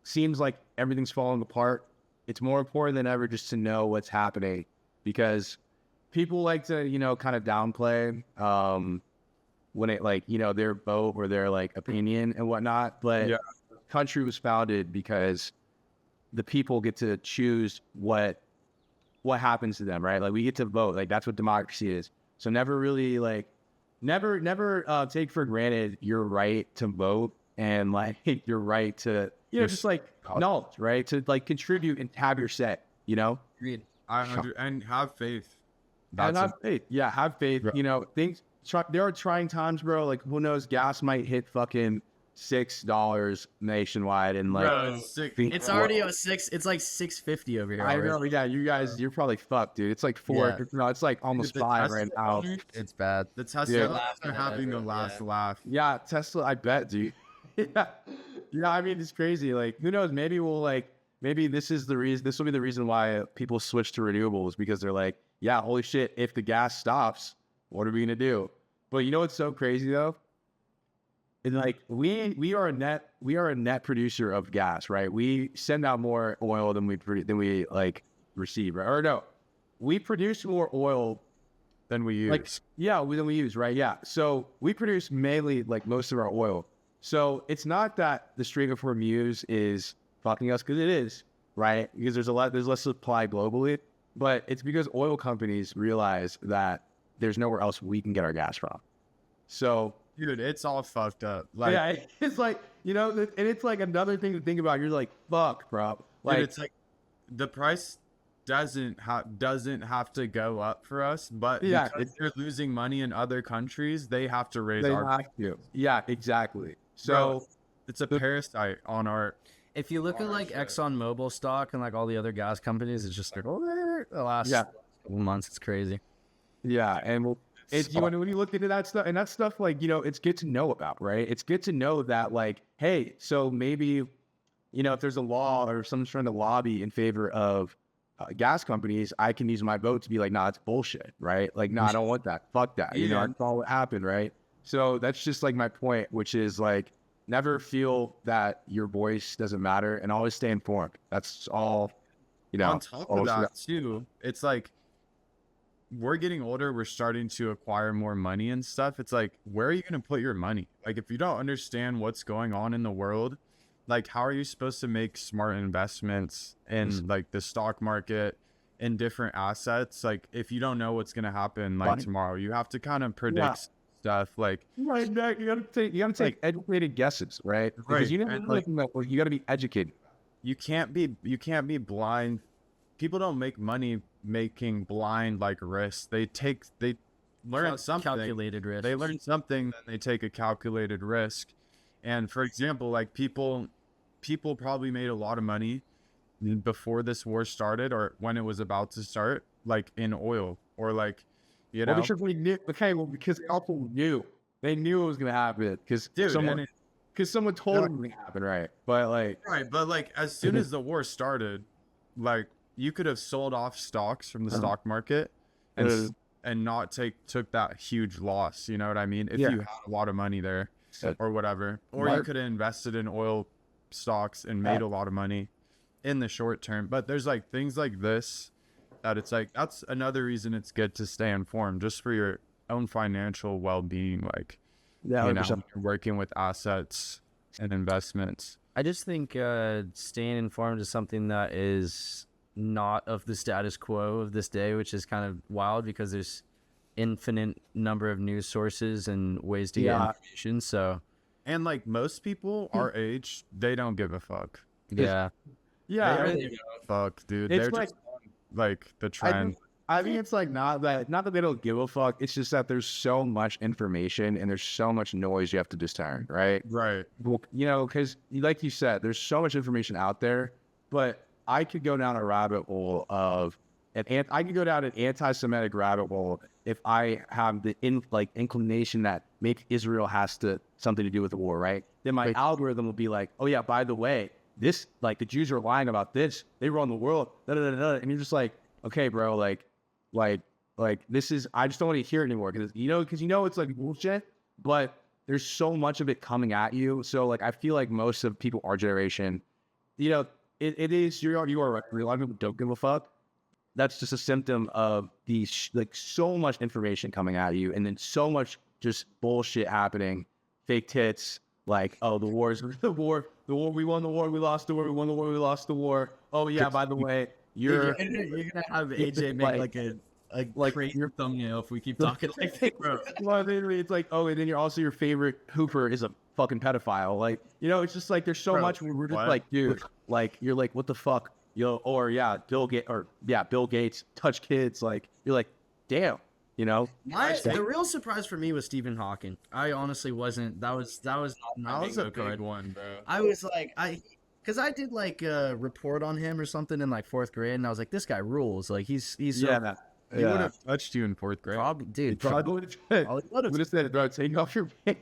seems like everything's falling apart, it's more important than ever just to know what's happening, because people like to, you know, kind of downplay when it like, you know, their vote or their like opinion and whatnot. But Yeah. the country was founded because the people get to choose what happens to them, right? Like we get to vote. Like that's what democracy is. So never really like never take for granted your right to vote and like your right to, you know, just like knowledge, right? To like contribute and have your say, you know? Agreed. And have faith. And That's have faith. Yeah, have faith. Right. You know, there are trying times, bro. Like, who knows? Gas might hit fucking $6 nationwide, and like, Bro, sick. It's already a six. It's like 650 over here. I already. know. Yeah, you guys, you're probably fucked, dude. It's like 4. Yeah. No, it's like almost The 5 Tesla right now. owners- It's bad. The Tesla Yeah. are having the last laugh. Yeah, Tesla. I bet, dude. Yeah, I mean, it's crazy. Like, who knows? Maybe maybe this is the reason. This will be the reason why people switch to renewables, because they're like, yeah, holy shit. If the gas stops, what are we gonna do? But you know what's so crazy though? And like we are a net producer of gas, right? We send out more oil than we like receive, right? Or no, we produce more oil Then we use. like than we use, right? Yeah. So we produce mainly like most of our oil. So it's not that the Strait of Hormuz is fucking us, because it is, right? Because there's less supply globally, but it's because oil companies realize that there's nowhere else we can get our gas from. So Dude, it's all fucked up. Like, yeah, it's like, you know, and it's like another thing to think about. You're like, fuck, bro. Like, dude, it's like the price doesn't have to go up for us, but Yeah, because they're losing money in other countries, they have to raise they our. have to. Yeah, exactly. So Bro, it's a parasite on our. If you look at like ExxonMobil stock and like all the other gas companies, it's just like the last couple months. It's crazy. yeah, and when you look into that stuff, and that stuff, like, you know, it's good to know about, right? It's good to know that, like, hey, so maybe, you know, if there's a law or someone's trying to lobby in favor of gas companies, I can use my vote to be like, nah, it's bullshit, right? Like, nah, I don't want that. Fuck that. You know, Yeah. that's all what happened, right? So that's just like my point, which is like, never feel that your voice doesn't matter, and always stay informed. That's all, you know. On top of that too, it's like we're getting older, we're starting to acquire more money and stuff. It's like, where are you going to put your money? Like, if you don't understand what's going on in the world, like, how are you supposed to make smart investments in like the stock market and different assets? Like, if you don't know what's going to happen like tomorrow, you have to kind of predict stuff. Like, Right, Mac, you gotta take educated guesses, right? Because you know, and, like, you gotta be educated. you can't be blind. People don't make money making blind like risks. They learn something. Calculated risk. They learn something, then they take a calculated risk. And for example, like people probably made a lot of money before this war started or when it was about to start, like in oil or like, you know. Well, because we knew, okay, well, because they also knew. They knew it was gonna happen because someone told them it was gonna happen, right? But like, right, but like as soon as the war started, like you could have sold off stocks from the stock market and not took that huge loss. You know what I mean? If you had a lot of money there or whatever, or you could have invested in oil stocks and made a lot of money in the short term. But there's like things like this that it's like, that's another reason it's good to stay informed just for your own financial well-being. Like, you know, you're working with assets and investments. I just think staying informed is something that is not of the status quo of this day, which is kind of wild because there's infinite number of news sources and ways to get information. So, and like most people our age, they don't give a fuck. Yeah. They don't give a fuck, dude. It's They're like, just on, like the trend. I think it's like not that they don't give a fuck. It's just that there's so much information and there's so much noise you have to discern, right? Right. Well, you know, because like you said, there's so much information out there, but I could go down a rabbit hole of I could go down an anti-Semitic rabbit hole if I have the inclination that maybe Israel has something to do with the war, right? Then my algorithm will be like, oh yeah, by the way, this, like, the Jews are lying about this. They run the world. Da, da, da, da. And you're just like, okay, bro, like this is, I just don't want to hear it anymore because it's like bullshit, but there's so much of it coming at you. So like, I feel like most of people our generation, you know, it is, you are right. A lot of people don't give a fuck. That's just a symptom of these, like, so much information coming at you and then so much just bullshit happening, fake tits, like, oh, the war, we won the war, we lost the war, we won the war, we lost the war. Oh yeah, by the way, you're gonna have AJ make like great your thumbnail if we keep talking like that, bro. Well, it's like, oh, and then your favorite hooper is a fucking pedophile. Like, you know, it's just like there's so much where we're just like, dude, like, you're like, what the fuck, yo, or Bill Gates touch kids. Like, you're like, damn, you know. The real surprise for me was Stephen Hawking. I honestly wasn't. That was a big one, bro. I was like, because I did like a report on him or something in like 4th grade, and I was like, this guy rules. Like he's he would have touched you in 4th grade. Probably, dude. Probably would have said, bro, take off your pants.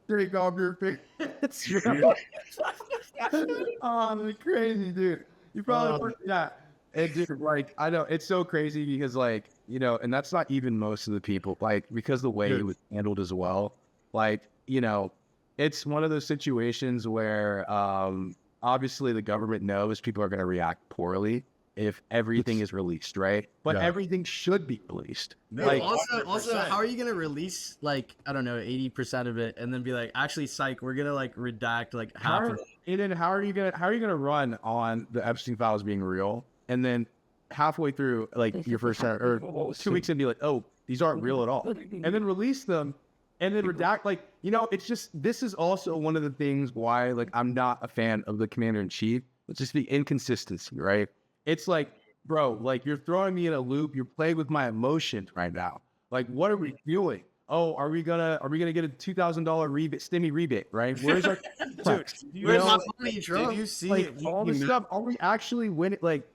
Take off your pants. Oh, that's crazy, dude. You probably And dude, like, I know it's so crazy because, like, you know, and that's not even most of the people, like, because the way it was handled as well. Like, you know, it's one of those situations where obviously the government knows people are going to react poorly if everything is released, right? But everything should be released. No, like, also, how are you going to release, like, I don't know, 80% of it and then be like, actually, psych, we're going to, like, redact, like, half of it? And then how are you gonna run on the Epstein files being real? And then halfway through, like, your first or 2 weeks and be like, oh, these aren't real at all. And then release them and then redact. Like, you know, it's just, this is also one of the things why, like, I'm not a fan of the commander-in-chief. It's just the inconsistency, right? It's like, bro, like, you're throwing me in a loop. You're playing with my emotions right now. Like, what are we doing? Oh, are we gonna get a $2,000 rebate, stimmy rebate, right? Where's our dude? Where's my money, Did you see, like, all this stuff? Are we actually winning? Like,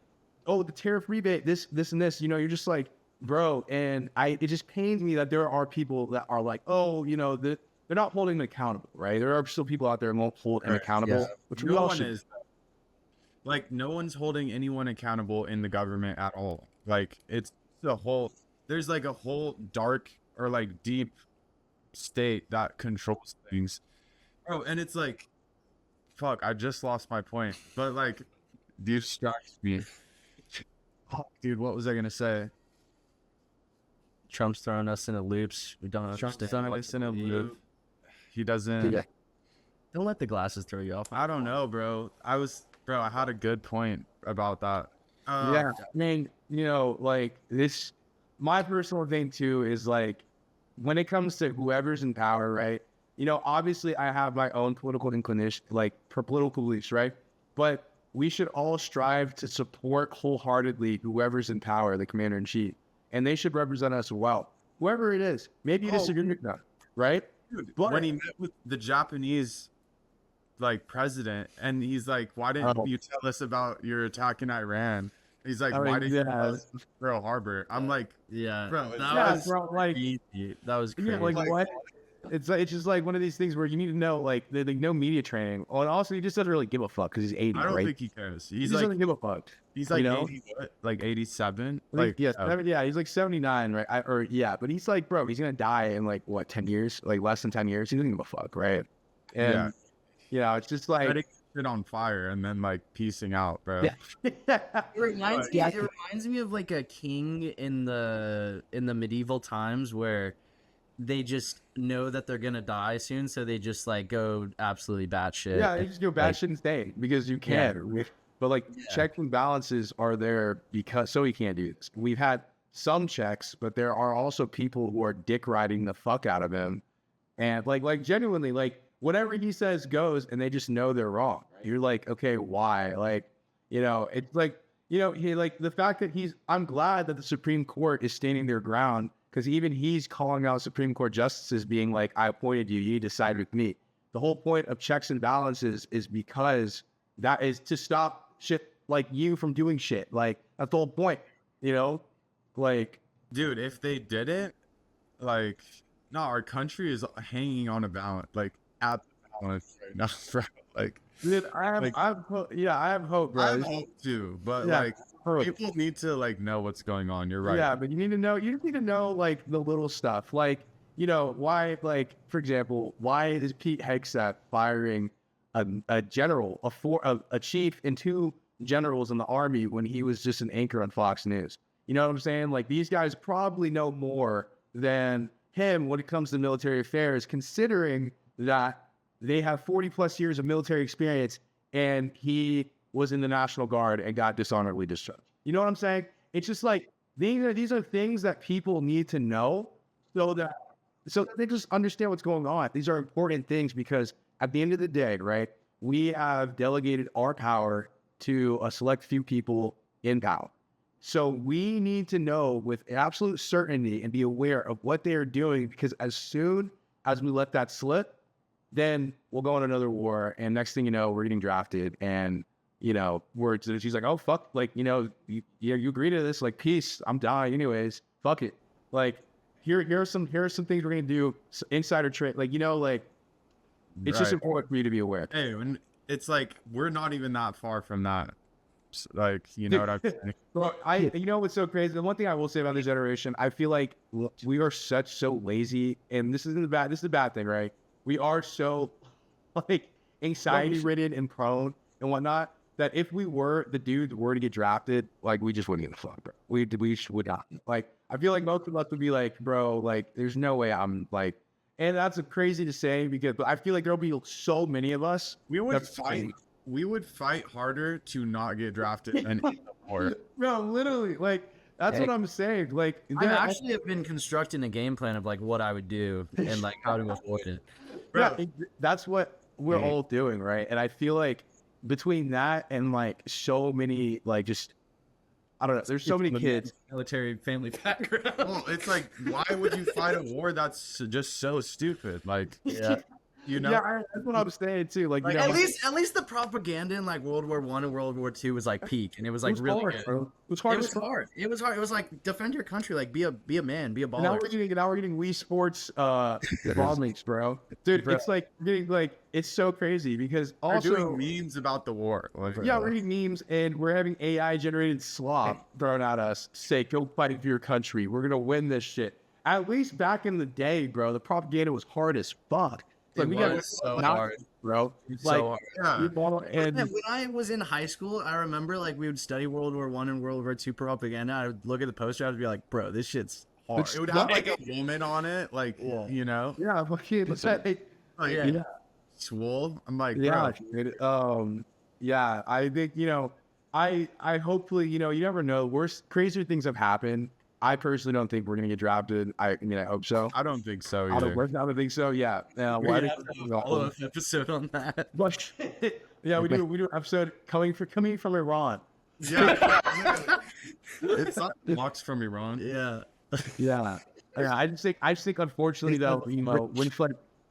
oh, the tariff rebate, this and this. You know, you're just like, bro. And it just pains me that there are people that are like, oh, you know, they're not holding them accountable, right? There are still people out there who won't hold them accountable, which we all should. Like, no one's holding anyone accountable in the government at all. Like, there's like a whole dark or like deep state that controls things. Bro, and it's like, fuck, I just lost my point. But like, distracts me. Fuck, dude, what was I gonna say? Trump's throwing us into loops. We don't Trump's understand. throwing what us in a to believe. loop. He doesn't. Yeah. Don't let the glasses throw you off. I don't know, bro. I had a good point about that. Yeah, I mean, like this, my personal thing too is like, when it comes to whoever's in power, right? Obviously I have my own political inclination, like for political beliefs, right? But we should all strive to support wholeheartedly whoever's in power, the commander in chief, and they should represent us well, whoever it is. Maybe you disagree with them, right? Dude, But- when he met with the Japanese president, and he's like, why didn't you tell us about your attack in Iran? He's like, why did you tell us about Pearl Harbor? I'm like, Yeah, bro, that was bro, like, crazy. That was crazy. yeah, like what? It's just like one of these things where you need to know, like, no media training. Oh, and also he just doesn't really give a fuck because he's 80, I don't right? think he cares. He He's just like, doesn't give a fuck. he's like, you know? 80, what? Like 87? Like, yes, yeah, he's like 79, right? But he's like, bro, he's gonna die in like what, 10 years? Like less than 10 years. He doesn't give a fuck, right? And it's just like, setting shit on fire and then like piecing out, bro. yeah. It reminds me. Yeah. It reminds me of like a king in the medieval times where they just know that they're gonna die soon, so they just like go absolutely batshit. Yeah, you just go batshit insane because you can. But like checks and balances are there because so he can't do this. We've had some checks, but there are also people who are dick riding the fuck out of him, and like genuinely, like whatever he says goes, and they just know they're wrong. You're like, okay, why? Like, it's like, he like the fact that I'm glad that the Supreme Court is standing their ground, because even he's calling out Supreme Court justices being like, I appointed you, you decide with me. The whole point of checks and balances is because that is to stop shit like you from doing shit. Like, that's the whole point, like, Dude, if they didn't, like, no, our country is hanging on a balance, like, at the balance right now, bro. Like, dude, I have hope, bro. I hope too, but Yeah, like, people need to like know what's going on. You're right. Yeah, but you just need to know like the little stuff. Like, why, like, for example, why is Pete Hegseth firing a general, a chief and two generals in the army when he was just an anchor on Fox News? You know what I'm saying? Like, these guys probably know more than him when it comes to military affairs, considering that they have 40 plus years of military experience and he was in the National Guard and got dishonorably discharged. You know what I'm saying? It's just like, these are things that people need to know so that they just understand what's going on. These are important things because at the end of the day, right, we have delegated our power to a select few people in power. So we need to know with absolute certainty and be aware of what they are doing, because as soon as we let that slip, then we'll go on another war. And next thing you know, we're getting drafted, and she's like, oh fuck, like, you agree to this, like, peace, I'm dying anyways, fuck it. Like, here are some things we're gonna do, insider trade, like, it's just important for you to be aware. Hey, and it's like we're not even that far from that. Like, what I'm saying? Bro, what's so crazy? The one thing I will say about this generation, I feel like we are so lazy, and this is the bad thing, right? We are so like anxiety ridden and prone and whatnot, that if the dudes were to get drafted, like, we just wouldn't give a fuck, bro. We would not. Like, I feel like most of us would be like, bro, like, there's no way I'm like, and that's crazy to say but I feel like there'll be so many of us. We would fight harder to not get drafted than more. Bro, literally, like, that's what I'm saying. Like, I actually have been constructing a game plan of like what I would do and like how to avoid it. Yeah, that's what we're all doing, right? And I feel like between that and like so many, like, just, I don't know, there's so many kids. Military family background. Well, it's like, why would you fight a war that's just so stupid? Like, Yeah. Yeah, that's what I'm saying too. Like, Like, at least the propaganda in like World War I and World War II was like peak, and it was like really hard, good. bro. It was hard. It was hard. It was like defend your country, like be a man, be a baller. Now we're getting Wii Sports ball leagues, bro. Dude, it's like getting like, it's so crazy because we're also doing memes about the war. Like, yeah, we're getting memes and we're having AI generated slop thrown at us. Say, go fight for your country. We're gonna win this shit. At least back in the day, bro, the propaganda was hard as fuck. Like we got so not, hard, bro. It's Like so hard. Yeah. you know, and When I was in high school, I remember like we would study World War I and World War II propaganda. I would look at the poster, I'd be like, bro, this shit's hard. It's It would have like a woman on it, like Yeah. you know, yeah, fucking like Yeah. swole. I'm like, yeah, bro, dude. Yeah, I think I hopefully you never know. Worse, crazier things have happened. I personally don't think we're gonna get drafted. I mean, I hope so. I don't think so I either. don't think so. Yeah. We Well, I have think to have a follow-up episode on that. but yeah, we do an episode coming from Iran. Yeah, it's not blocks from Iran. Yeah. Yeah. Yeah, I just think unfortunately though,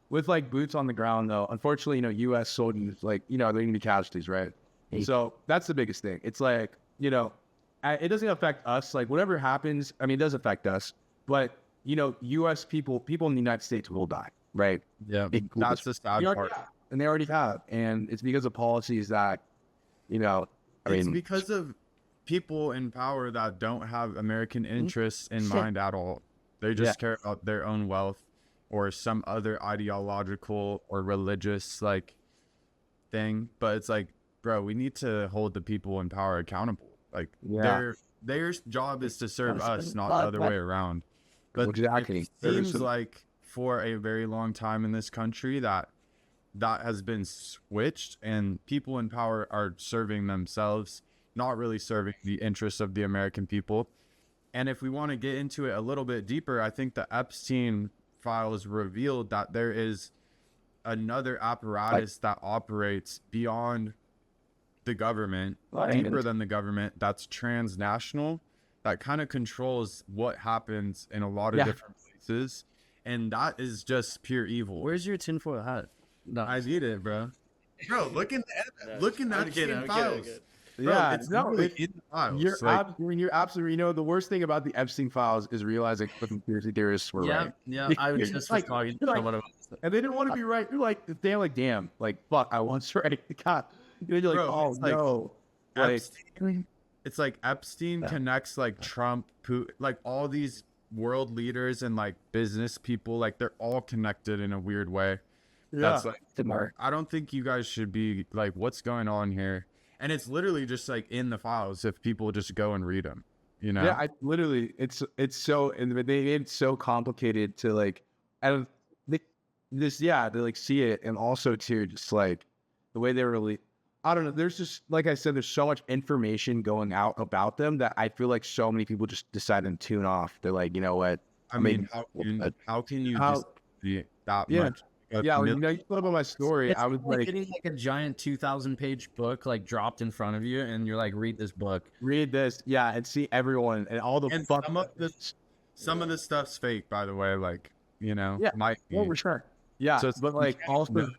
with like boots on the ground though, unfortunately, US soldiers like, they're gonna be casualties, right? So that's the biggest thing. It's like, it doesn't affect us. Like whatever happens, I mean, it does affect us, but US people in the United States will die, right? Yeah, It- that's the sad They already part. have, and they already have, and it's because of policies that, I It's mean, because of people in power that don't have American interests in mind at all. They just care about their own wealth or some other ideological or religious like thing. But it's like, bro, we need to hold the people in power accountable. Like their job is to serve us, not the other way around. But exactly. it seems like for a very long time in this country that has been switched and people in power are serving themselves, not really serving the interests of the American people. And if we want to get into it a little bit deeper, I think the Epstein files revealed that there is another apparatus that operates beyond the government, deeper than the government, that's transnational, that kind of controls what happens in a lot of different places. And that is just pure evil. Where's your tinfoil hat? No. I need it, bro. Bro, look in the Epstein files. Bro, Yeah, it's no, literally in the files. You're, Like, you're absolutely. The worst thing about the Epstein files is realizing the conspiracy theorists were right. Yeah, I was just Like, talking to you're like- someone about this. And they didn't want to be right. They're like, damn, like, fuck, I was right. God. You're like, Bro, oh, it's like no. Like, Epstein, it's like Epstein connects like Trump, Putin, like all these world leaders and like business people, like they're all connected in a weird way. That's like, I don't think you guys should be like, what's going on here? And it's literally just like in the files if people just go and read them, yeah, I literally, it's so, and they made it so complicated to like, and they like see it, and also too, just like the way they really, I don't know. There's just, like I said, there's so much information going out about them that I feel like so many people just decide to tune off. They're like, you know what? I mean, how can you just be that much? Yeah, you put up on my story. It's I was like, getting like a giant 2,000-page book like dropped in front of you, and you're like, read this book. read this, and see everyone and all the And fuck. some of this stuff's fake, by the way. Like, might be. Well, for sure. Yeah, So but like also, know.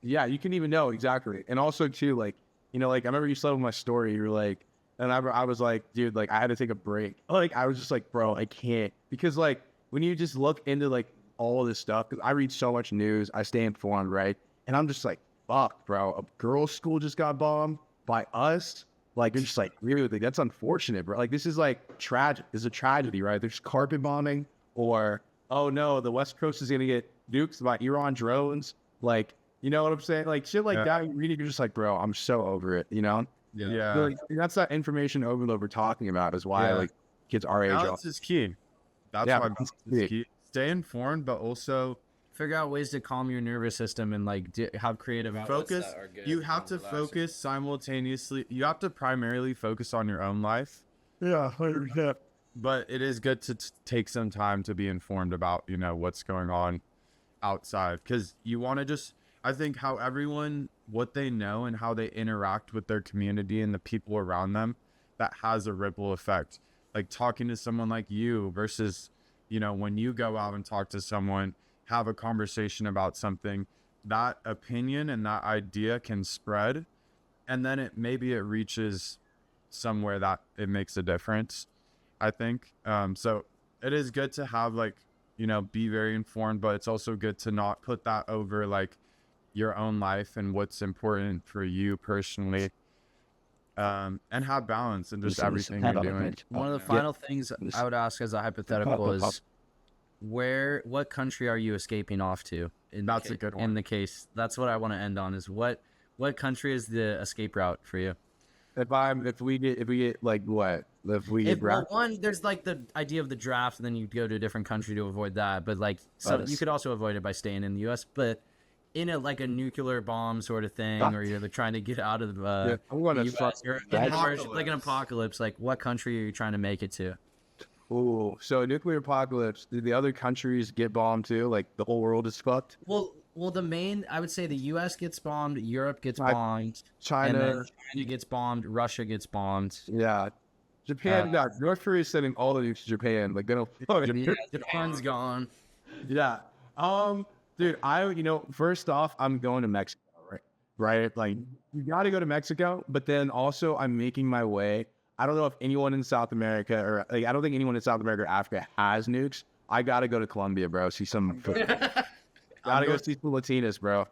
yeah, you can even know exactly, and also too, like like I remember you said on my story, you were like, and I was like, dude, like I had to take a break. Like I was just like, bro, I can't, because like when you just look into like all of this stuff, because I read so much news, I stay informed, right? And I'm just like, fuck, bro, a girls' school just got bombed by us. Like, it's just like, really, that's unfortunate, bro. Like, this is like tragic. This is a tragedy, right? There's carpet bombing, or, oh no, the West Coast is gonna get nuked by Iran drones. Like, you know what I'm saying? Like, shit like that, you read it, you're just like, bro, I'm so over it, Yeah. So, like, that's that information overload we're talking about, is why, like, kids our age. Balance is key. That's why balance is key. Stay informed, but also Figure out ways to calm your nervous system and like have creative outlets focus. that are good You have and to relaxing. focus simultaneously. You have to primarily focus on your own life, Yeah, 100%. but it is good to take some time to be informed about, what's going on outside, because you want to just, I think how everyone, what they know and how they interact with their community and the people around them, that has a ripple effect. Like talking to someone like you versus, when you go out and talk to someone, have a conversation about something, that opinion and that idea can spread, and then maybe it reaches somewhere that it makes a difference, I think. So it is good to have be very informed, but it's also good to not put that over like your own life and what's important for you personally, and have balance in just everything you're doing. One of the final things I would ask as a hypothetical is, what country are you escaping off to That's a good In one. the case, that's what I want to end on. Is what country is the escape route for you? If we get like what? If we get Well, draft, one, there's like the idea of the draft, and then you go to a different country to avoid that. But like, so That you is- could also avoid it by staying in the U.S. But in a like a nuclear bomb sort of thing, or you're like, trying to get out of yeah, I'm going the to fuck. U.S. or Apocalypse. like an apocalypse. Like, what country are you trying to make it to? Ooh, so nuclear apocalypse. Did the other countries get bombed too? Like the whole world is fucked. Well, the main, I would say the U.S. gets bombed, Europe gets Right. bombed, and China, then China gets bombed, Russia gets bombed. yeah. Japan, no, North Korea is sending all the nukes to Japan. Like they don't. Japan's gone. Yeah. Dude, first off, I'm going to Mexico, right? Right? Like, you got to go to Mexico, but then also I'm making my way. I don't know if anyone in South America or like, I don't think anyone in South America or Africa has nukes. I got to go to Colombia, bro. See some. Gotta go see some Latinas, bro.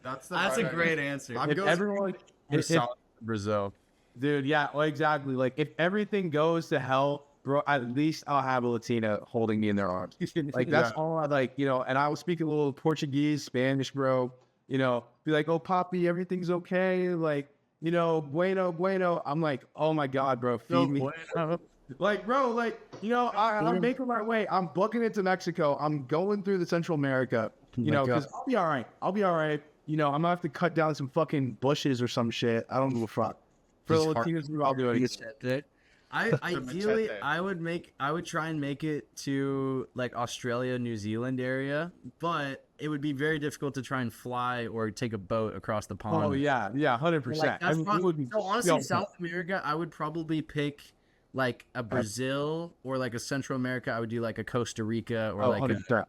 That's a great answer. I'm If going everyone, to if- South Brazil. dude, yeah, well, exactly. Like, if everything goes to hell, bro, at least I'll have a Latina holding me in their arms. Like, that's all I like, and I will speak a little Portuguese, Spanish, bro. Be like, oh, Poppy, everything's okay. Like, bueno, bueno. I'm like, oh my God, bro, feed me. Like, bro, like, I'm making my way. I'm booking it to Mexico. I'm going through the Central America, because I'll be all right. I'm gonna have to cut down some fucking bushes or some shit. I don't give a fuck. For the Latinos, I'll do it. Ideally, machete. I would try and make it to like Australia, New Zealand area, but it would be very difficult to try and fly or take a boat across the pond. Oh yeah, 100%. Like, that's so honestly, yo, South America, I would probably pick like a Brazil or like a Central America. I would do like a Costa Rica or like 100%.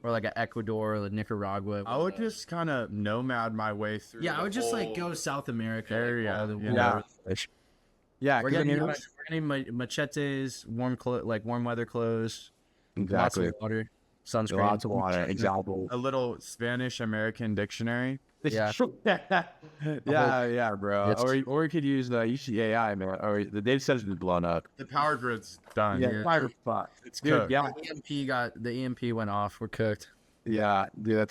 or like a Ecuador or like Nicaragua. I would just kind of nomad my way through. Yeah, I the would just like whole go South America. area. all the way Yeah. over. Yeah, We're 'cause I gonna, mean, need machetes, warm weather clothes, exactly. lots of water, sunscreen. Lots of water. Example. a little Spanish American dictionary. Yeah. yeah, bro. It's- Or you could use the UCAI, man. Or the data center's been blown up. The power grid's done. Yeah, fire fuck. It's Dude, cooked. yeah, The EMP went off. We're cooked. yeah, dude,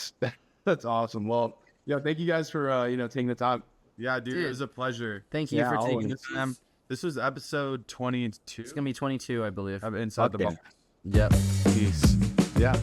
that's awesome. Well, thank you guys for taking the time. Yeah, dude, Dude. it was a pleasure. Thank you Yeah, for taking always. the time. This was episode 22 It's gonna be 22, I believe. of Inside the Okay. Box. Yep. Peace. Yeah.